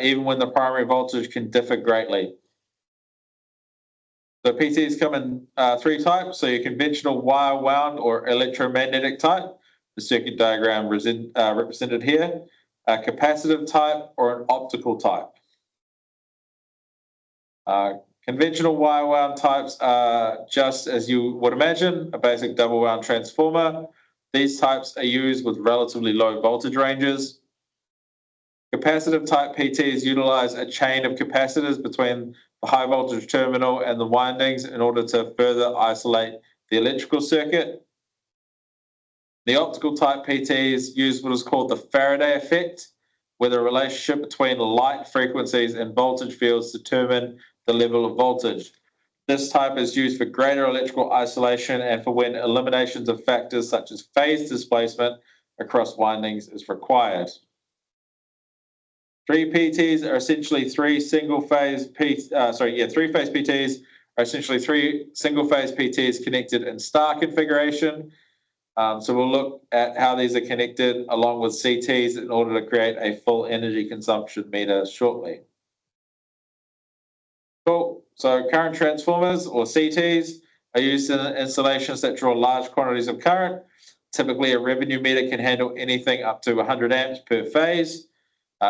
even when the primary voltage can differ greatly. The PTs come in three types, so your conventional wire wound or electromagnetic type, the circuit diagram represented here, a capacitive type or an optical type. Conventional wire wound types are just as you would imagine, a basic double wound transformer. These types are used with relatively low voltage ranges. Capacitive type PTs utilize a chain of capacitors between the high voltage terminal and the windings in order to further isolate the electrical circuit. The optical type PTs use what is called the Faraday effect, where the relationship between light frequencies and voltage fields determine the level of voltage. This type is used for greater electrical isolation and for when eliminations of factors such as phase displacement across windings is required. Three PTs are essentially three single-phase three-phase PTs are essentially three single-phase PTs connected in star configuration. So we'll look at how these are connected along with CTs in order to create a full energy consumption meter shortly. Cool. So current transformers or CTs are used in installations that draw large quantities of current. Typically, a revenue meter can handle anything up to 100 amps per phase.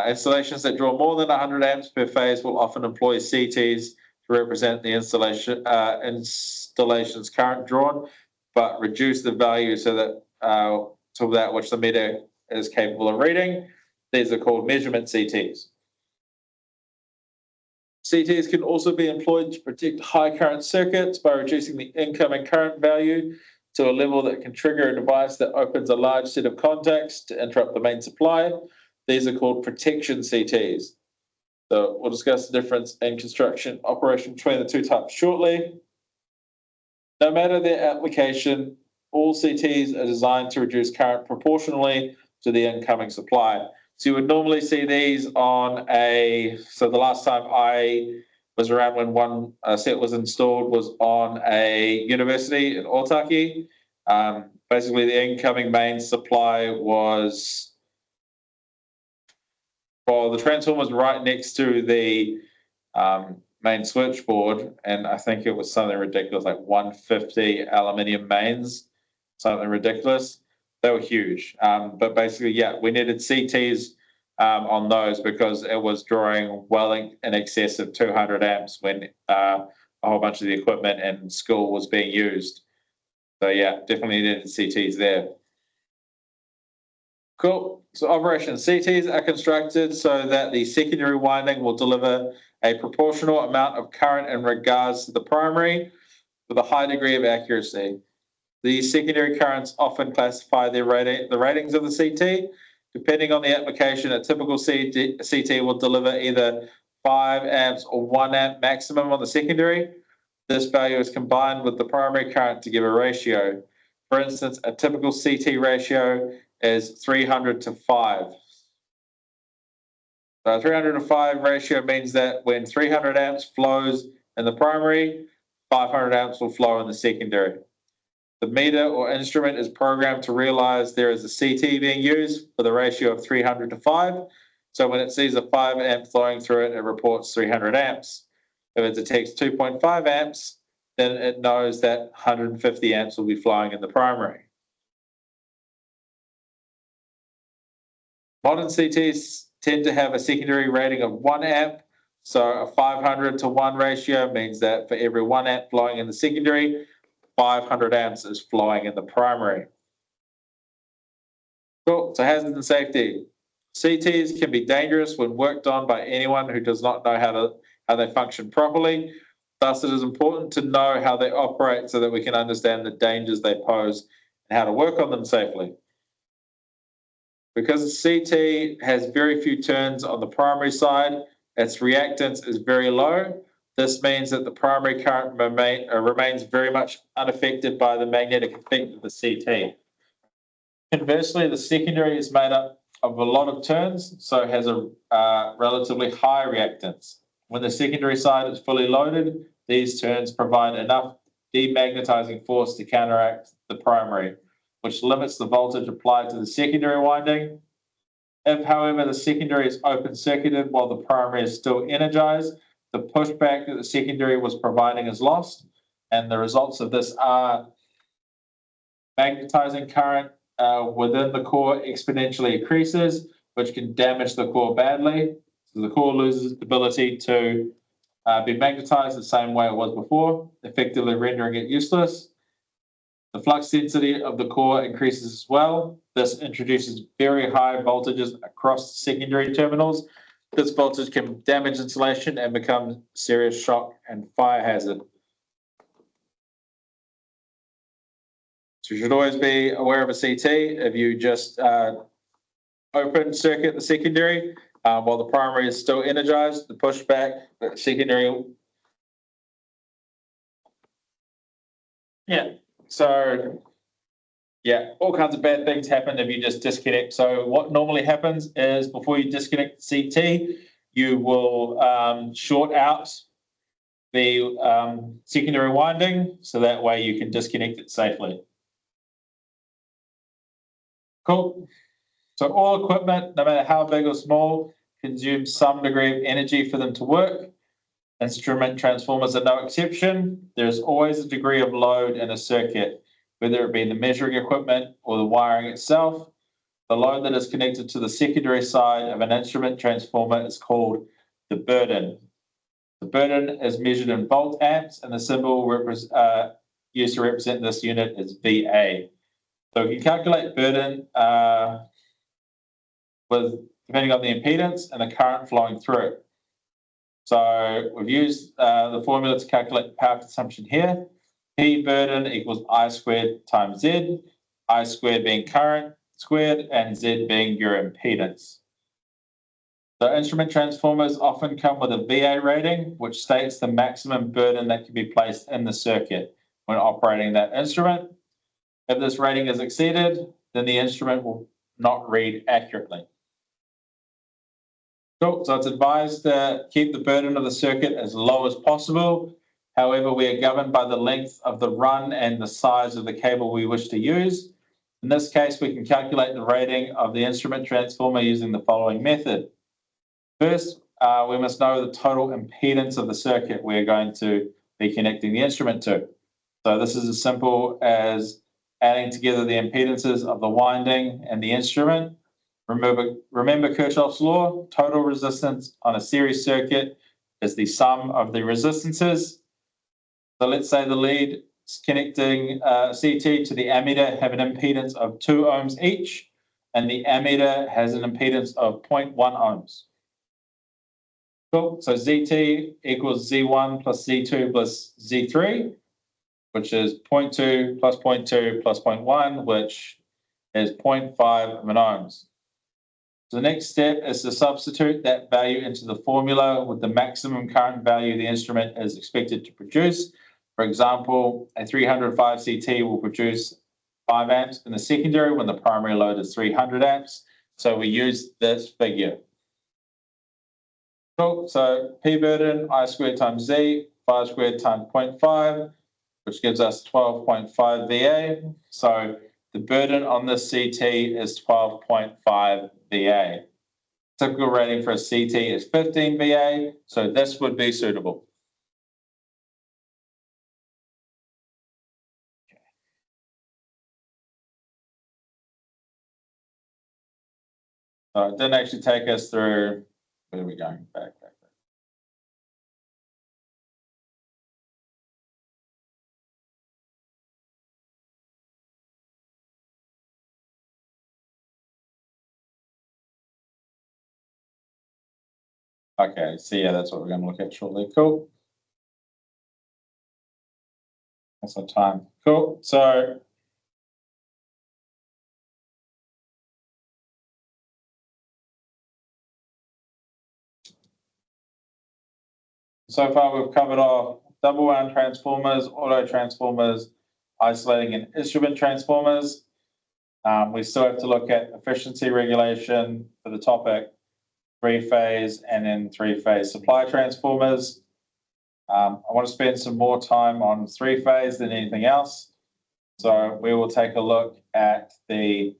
Installations that draw more than 100 amps per phase will often employ CTs to represent the installation's current drawn, but reduce the value so that to that which the meter is capable of reading. These are called measurement CTs. CTs can also be employed to protect high current circuits by reducing the incoming current value to a level that can trigger a device that opens a large set of contacts to interrupt the main supply. These are called protection CTs. So we'll discuss the difference in construction operation between the two types shortly. No matter their application, all CTs are designed to reduce current proportionally to the incoming supply. So you would normally see these on so the last time I was around when one set was installed was on a university in Otaki. Basically, the incoming main supply was, the transformer was right next to the main switchboard, and I think it was something ridiculous, like 150 aluminium mains, something ridiculous. They were huge. But basically, yeah, we needed CTs on those because it was drawing well in excess of 200 amps when a whole bunch of the equipment in school was being used. So yeah, definitely needed CTs there. Cool. So operation CTs are constructed so that the secondary winding will deliver a proportional amount of current in regards to the primary with a high degree of accuracy. The secondary currents often classify the ratings of the CT. Depending on the application, a typical CT will deliver either 5 amps or 1 amp maximum on the secondary. This value is combined with the primary current to give a ratio. For instance, a typical CT ratio is 300 to 5. So a 300 to 5 ratio means that when 300 amps flows in the primary, 500 amps will flow in the secondary. The meter or instrument is programmed to realize there is a CT being used for the ratio of 300 to 5. So when it sees a 5 amp flowing through it, it reports 300 amps. If it detects 2.5 amps, then it knows that 150 amps will be flowing in the primary. Modern CTs tend to have a secondary rating of 1 amp. So a 500 to 1 ratio means that for every 1 amp flowing in the secondary, 500 amps is flowing in the primary. Cool. So hazard and safety. CTs can be dangerous when worked on by anyone who does not know how they function properly. Thus, it is important to know how they operate so that we can understand the dangers they pose and how to work on them safely. Because a CT has very few turns on the primary side, its reactance is very low. This means that the primary current remains very much unaffected by the magnetic effect of the CT. Conversely, the secondary is made up of a lot of turns, so has a relatively high reactance. When the secondary side is fully loaded, these turns provide enough demagnetizing force to counteract the primary, which limits the voltage applied to the secondary winding. If, however, the secondary is open circuited while the primary is still energized, the pushback that the secondary was providing is lost, and the results of this are magnetizing current within the core exponentially increases, which can damage the core badly. So the core loses its ability to be magnetized the same way it was before, effectively rendering it useless. The flux density of the core increases as well. This introduces very high voltages across secondary terminals. This voltage can damage insulation and become serious shock and fire hazard. So you should always be aware of a CT if you just open circuit the secondary while the primary is still energized. The pushback, the secondary. Yeah, so yeah, all kinds of bad things happen if you just disconnect. So what normally happens is before you disconnect the CT, you will short out the secondary winding so that way you can disconnect it safely. Cool. So all equipment, no matter how big or small, consumes some degree of energy for them to work. Instrument transformers are no exception. There's always a degree of load in a circuit, whether it be the measuring equipment or the wiring itself. The load that is connected to the secondary side of an instrument transformer is called the burden. The burden is measured in volt amps, and the symbol used to represent this unit is VA. So we can calculate burden depending on the impedance and the current flowing through it. So we've used the formula to calculate the power consumption here. P burden equals I squared times Z, I squared being current squared and Z being your impedance. So instrument transformers often come with a VA rating, which states the maximum burden that can be placed in the circuit when operating that instrument. If this rating is exceeded, then the instrument will not read accurately. Cool. So it's advised to keep the burden of the circuit as low as possible. However, we are governed by the length of the run and the size of the cable we wish to use. In this case, we can calculate the rating of the instrument transformer using the following method. First, we must know the total impedance of the circuit we're going to be connecting the instrument to. So this is as simple as adding together the impedances of the winding and the instrument. Remember Kirchhoff's law, total resistance on a series circuit is the sum of the resistances. So let's say the lead connecting CT to the ammeter have an impedance of 2 ohms each, and the ammeter has an impedance of 0.1 ohms. Cool. So ZT equals Z1 plus Z2 plus Z3, which is 0.2 plus 0.2 plus 0.1, which is 0.5 of an ohms. So the next step is to substitute that value into the formula with the maximum current value the instrument is expected to produce. For example, a 305 CT will produce 5 amps in the secondary when the primary load is 300 amps. So we use this figure. Cool. So P burden, I squared times Z, 5 squared times 0.5, which gives us 12.5 VA. So the burden on this CT is 12.5 VA. Typical rating for a CT is 15 VA, so this would be suitable. It didn't actually take us through, where are we going? Back. Okay, so yeah, that's what we're gonna look at shortly. Cool. That's our time. Cool. So far we've covered off double wound transformers, auto transformers, isolating and instrument transformers. We still have to look at efficiency regulation for the topic, three-phase and then three-phase supply transformers. I want to spend some more time on three-phase than anything else. So we will take a look at the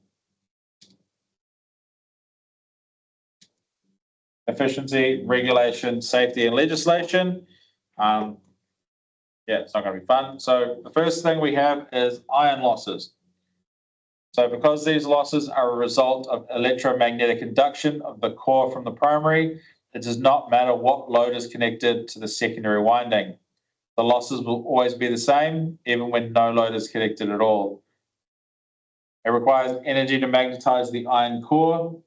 efficiency, regulation, safety, and legislation. Yeah, it's not going to be fun. So the first thing we have is ion losses. So because these losses are a result of electromagnetic induction of the core from the primary, it does not matter what load is connected to the secondary winding. The losses will always be the same, even when no load is connected at all. It requires energy to magnetize the ion core,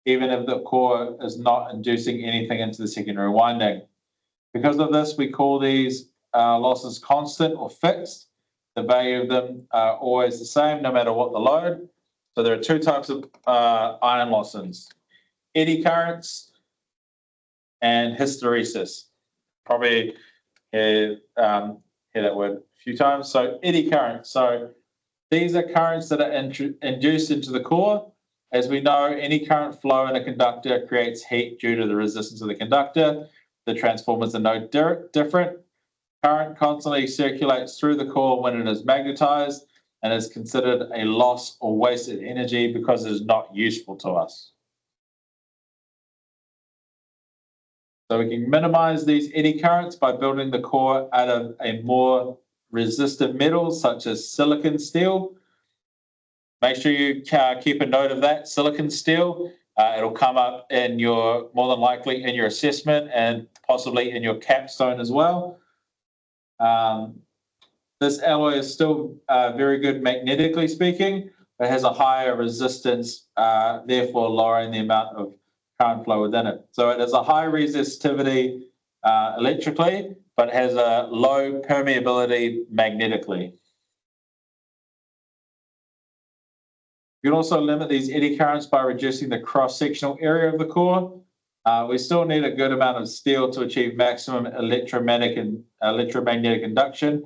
even if the core is not inducing anything into the secondary winding. Because of this, we call these losses constant or fixed. The value of them are always the same, no matter what the load. So there are two types of ion losses: eddy currents and hysteresis. Probably hear that word a few times. So eddy currents. So these are currents that are induced into the core. As we know, any current flow in a conductor creates heat due to the resistance of the conductor. The transformers are no different. Current constantly circulates through the core when it is magnetized and is considered a loss or wasted energy because it is not useful to us. So we can minimize these eddy currents by building the core out of a more resistant metal such as silicon steel. Make sure you keep a note of that, silicon steel. It'll come up in your, more than likely in your assessment and possibly in your capstone as well. This alloy is still very good magnetically speaking, but has a higher resistance, therefore lowering the amount of current flow within it. So it has a high resistivity electrically, but has a low permeability magnetically. You can also limit these eddy currents by reducing the cross-sectional area of the core. We still need a good amount of steel to achieve maximum electromagnetic induction.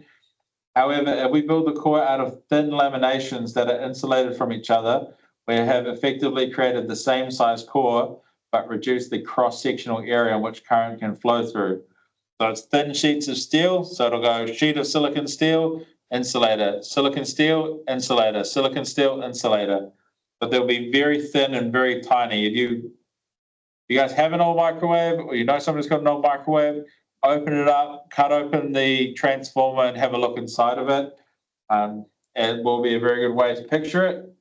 However, if we build the core out of thin laminations that are insulated from each other, we have effectively created the same size core, but reduced the cross-sectional area in which current can flow through. So it's thin sheets of steel. So it'll go sheet of silicon steel, insulator, silicon steel, insulator, silicon steel, insulator. But they'll be very thin and very tiny. If you guys have an old microwave, or you know somebody's got an old microwave, open it up, cut open the transformer and have a look inside of it. It will be a very good way to picture it.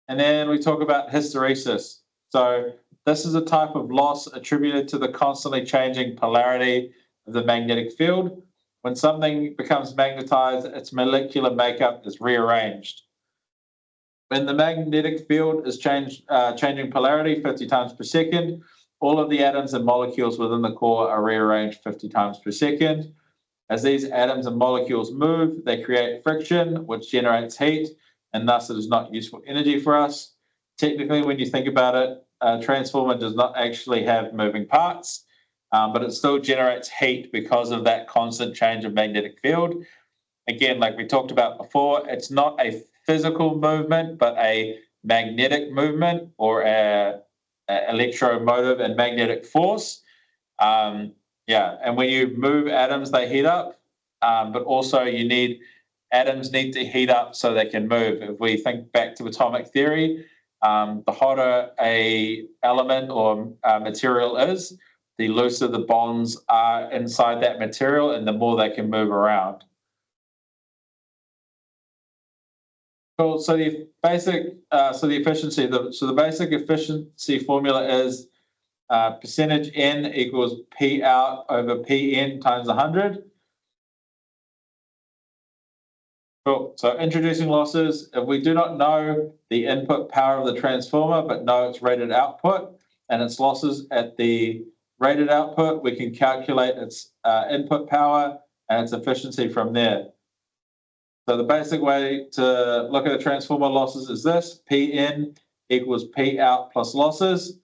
And then we talk about hysteresis. So this is a type of loss attributed to the constantly changing polarity of the magnetic field. When something becomes magnetized, its molecular makeup is rearranged. When the magnetic field is changing polarity 50 times per second, all of the atoms and molecules within the core are rearranged 50 times per second. As these atoms and molecules move, they create friction, which generates heat, and thus it is not useful energy for us. Technically, when you think about it, a transformer does not actually have moving parts, but it still generates heat because of that constant change of magnetic field. Again, like we talked about before, it's not a physical movement, but a magnetic movement or a electromotive and magnetic force. Yeah, and when you move atoms, they heat up, but also atoms need to heat up so they can move. If we think back to atomic theory, the hotter a element or material is, the looser the bonds are inside that material and the more they can move around. Cool. So the basic, the basic efficiency formula is percentage N equals P out over Pn times 100. Cool. So introducing losses. If we do not know the input power of the transformer, but know its rated output, and its losses at the rated output, we can calculate its input power and its efficiency from there. So the basic way to look at the transformer losses is this: Pn equals P out plus losses,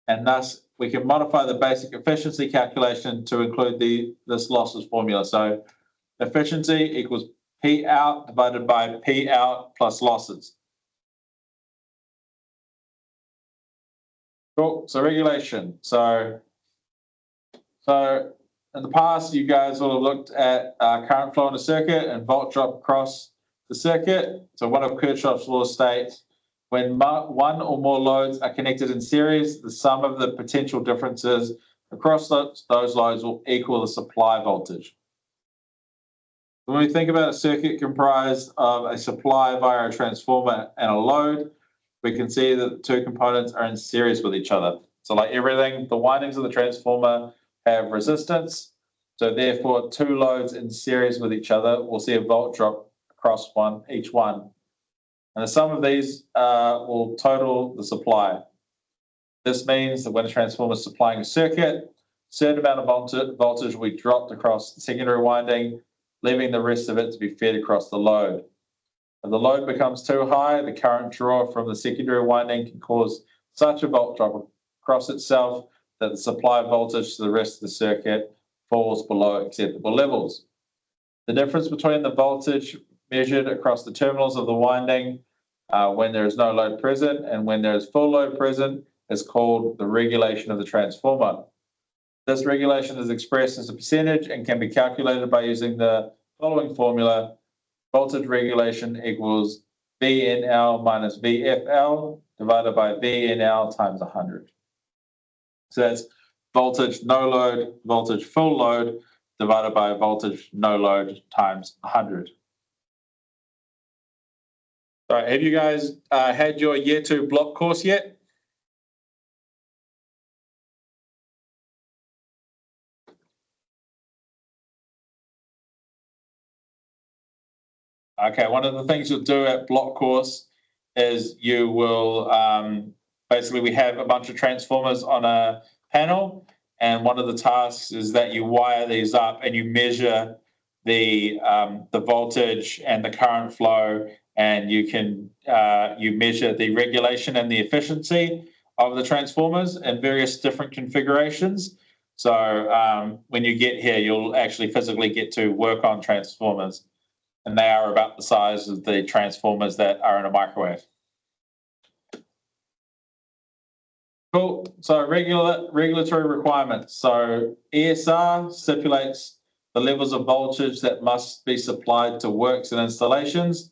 and thus we can modify the basic efficiency calculation to include this losses formula. So efficiency equals P out divided by P out plus losses. Cool. So regulation. So in the past, you guys will have looked at current flow in a circuit and volt drop across the circuit. So one of Kirchhoff's laws states when one or more loads are connected in series, the sum of the potential differences across those loads will equal the supply voltage. When we think about a circuit comprised of a supply via a transformer and a load, we can see that the two components are in series with each other. So like everything, the windings of the transformer have resistance. So therefore, two loads in series with each other will see a volt drop across each one. And the sum of these will total the supply. This means that when a transformer is supplying a circuit, a certain amount of voltage will be dropped across the secondary winding, leaving the rest of it to be fed across the load. If the load becomes too high, the current draw from the secondary winding can cause such a volt drop across itself that the supply voltage to the rest of the circuit falls below acceptable levels. The difference between the voltage measured across the terminals of the winding when there is no load present and when there is full load present is called the regulation of the transformer. This regulation is expressed as a percentage and can be calculated by using the following formula: voltage regulation equals VNL minus VFL divided by VNL times 100. So that's voltage no load, voltage full load divided by voltage no load times 100. So have you guys had your year 2 block course yet? Okay, one of the things you'll do at block course is you will basically, we have a bunch of transformers on a panel, and one of the tasks is that you wire these up and you measure the voltage and the current flow, and you can you measure the regulation and the efficiency of the transformers in various different configurations. So when you get here, you'll actually physically get to work on transformers, and they are about the size of the transformers that are in a microwave. Cool. So regulatory requirements. So ESR stipulates the levels of voltage that must be supplied to works and installations.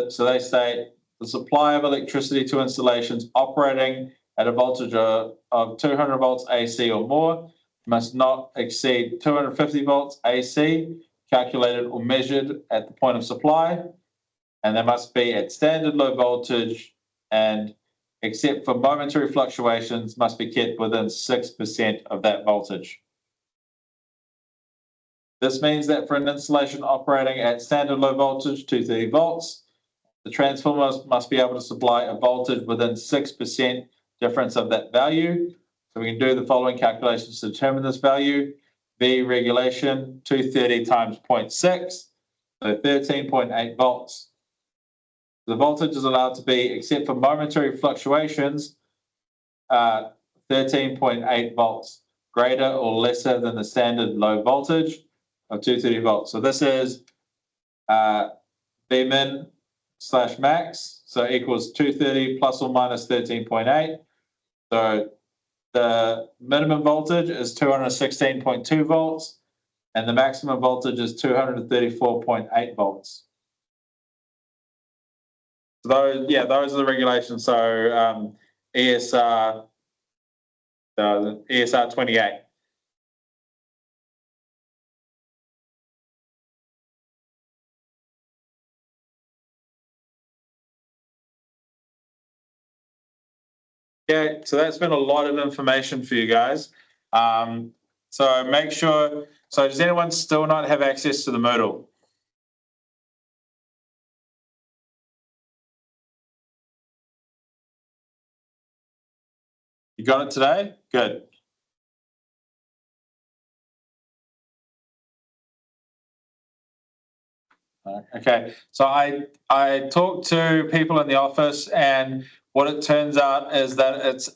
So they state the supply of electricity to installations operating at a voltage of 200 volts AC or more must not exceed 250 volts AC, calculated or measured at the point of supply, and they must be at standard low voltage and, except for momentary fluctuations, must be kept within 6% of that voltage. This means that for an installation operating at standard low voltage, 230 volts, the transformer must be able to supply a voltage within 6% difference of that value. So we can do the following calculations to determine this value. V regulation, 230 times 0.6, so 13.8 volts. The voltage is allowed to be, except for momentary fluctuations, 13.8 volts, greater or lesser than the standard low voltage of 230 volts. So this is Vmin / max, so equals 230 plus or minus 13.8. So the minimum voltage is 216.2 volts, and the maximum voltage is 234.8 volts. So those are the regulations. So ESR 28. Yeah, so that's been a lot of information for you guys. So make sure, so does anyone still not have access to the Moodle? You You got it today? Good. Okay, so I talked to people in the office, and what it turns out is that it's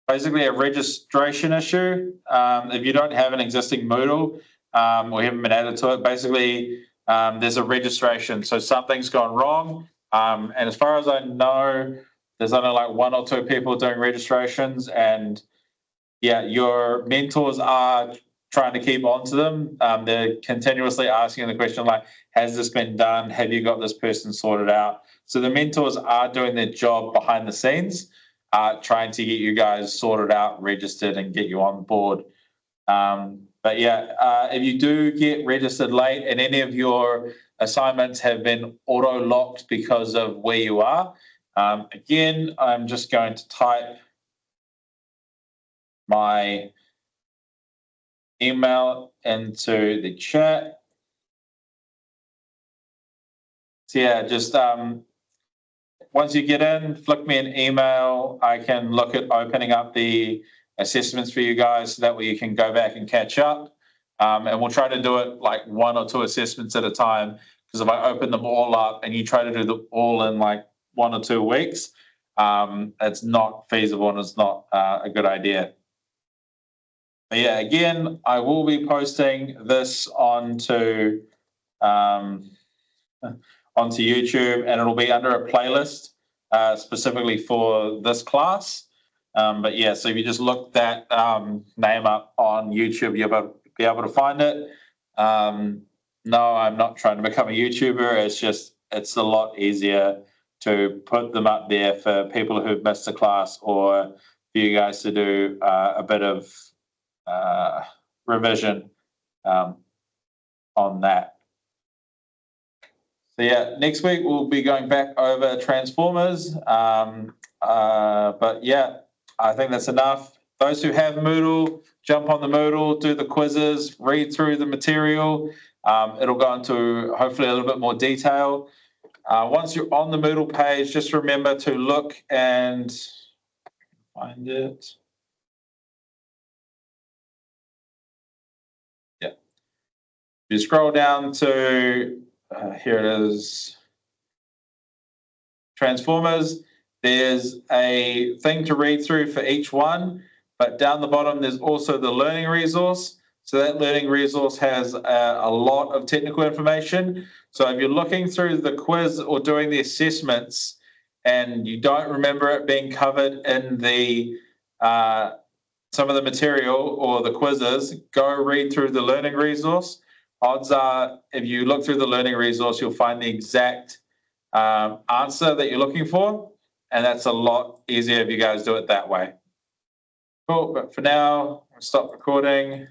basically a registration issue. If you don't have an existing Moodle, or haven't been added to it, basically there's a registration. So something's gone wrong. And as far as I know, there's only like 1 or 2 people doing registrations, and yeah, your mentors are trying to keep on to them. They're continuously asking the question like, has this been done? Have you got this person sorted out? So the mentors are doing their job behind the scenes, trying to get you guys sorted out, registered, and get you on board. But yeah, if you do get registered late and any of your assignments have been auto-locked because of where you are, again, I'm just going to type my email into the chat. So yeah, just once you get in, flick me an email. I can look at opening up the assessments for you guys so that way you can go back and catch up. And we'll try to do it like 1 or 2 assessments at a time, because if I open them all up and you try to do them all in like 1 or 2 weeks, it's not feasible and it's not a good idea. But yeah, again, I will be posting this onto YouTube, and it'll be under a playlist specifically for this class. But yeah, so if you just look that name up on YouTube, you'll be able to find it. No, I'm not trying to become a YouTuber. It's a lot easier to put them up there for people who've missed a class, or for you guys to do a bit of revision on that. So yeah, next week we'll be going back over Transformers. But yeah, I think that's enough. Those who have Moodle, jump on the Moodle, do the quizzes, read through the material. It'll go into hopefully a little bit more detail. Once you're on the Moodle page, just remember to look and find it. Yeah. You scroll down to, here it is, Transformers. There's a thing to read through for each one, but down the bottom there's also the learning resource. So that learning resource has a lot of technical information. So if you're looking through the quiz or doing the assessments and you don't remember it being covered in the some of the material or the quizzes, go read through the learning resource. Odds are, if you look through the learning resource, you'll find the exact answer that you're looking for. And that's a lot easier if you guys do it that way. Cool, but for now, I'll stop recording.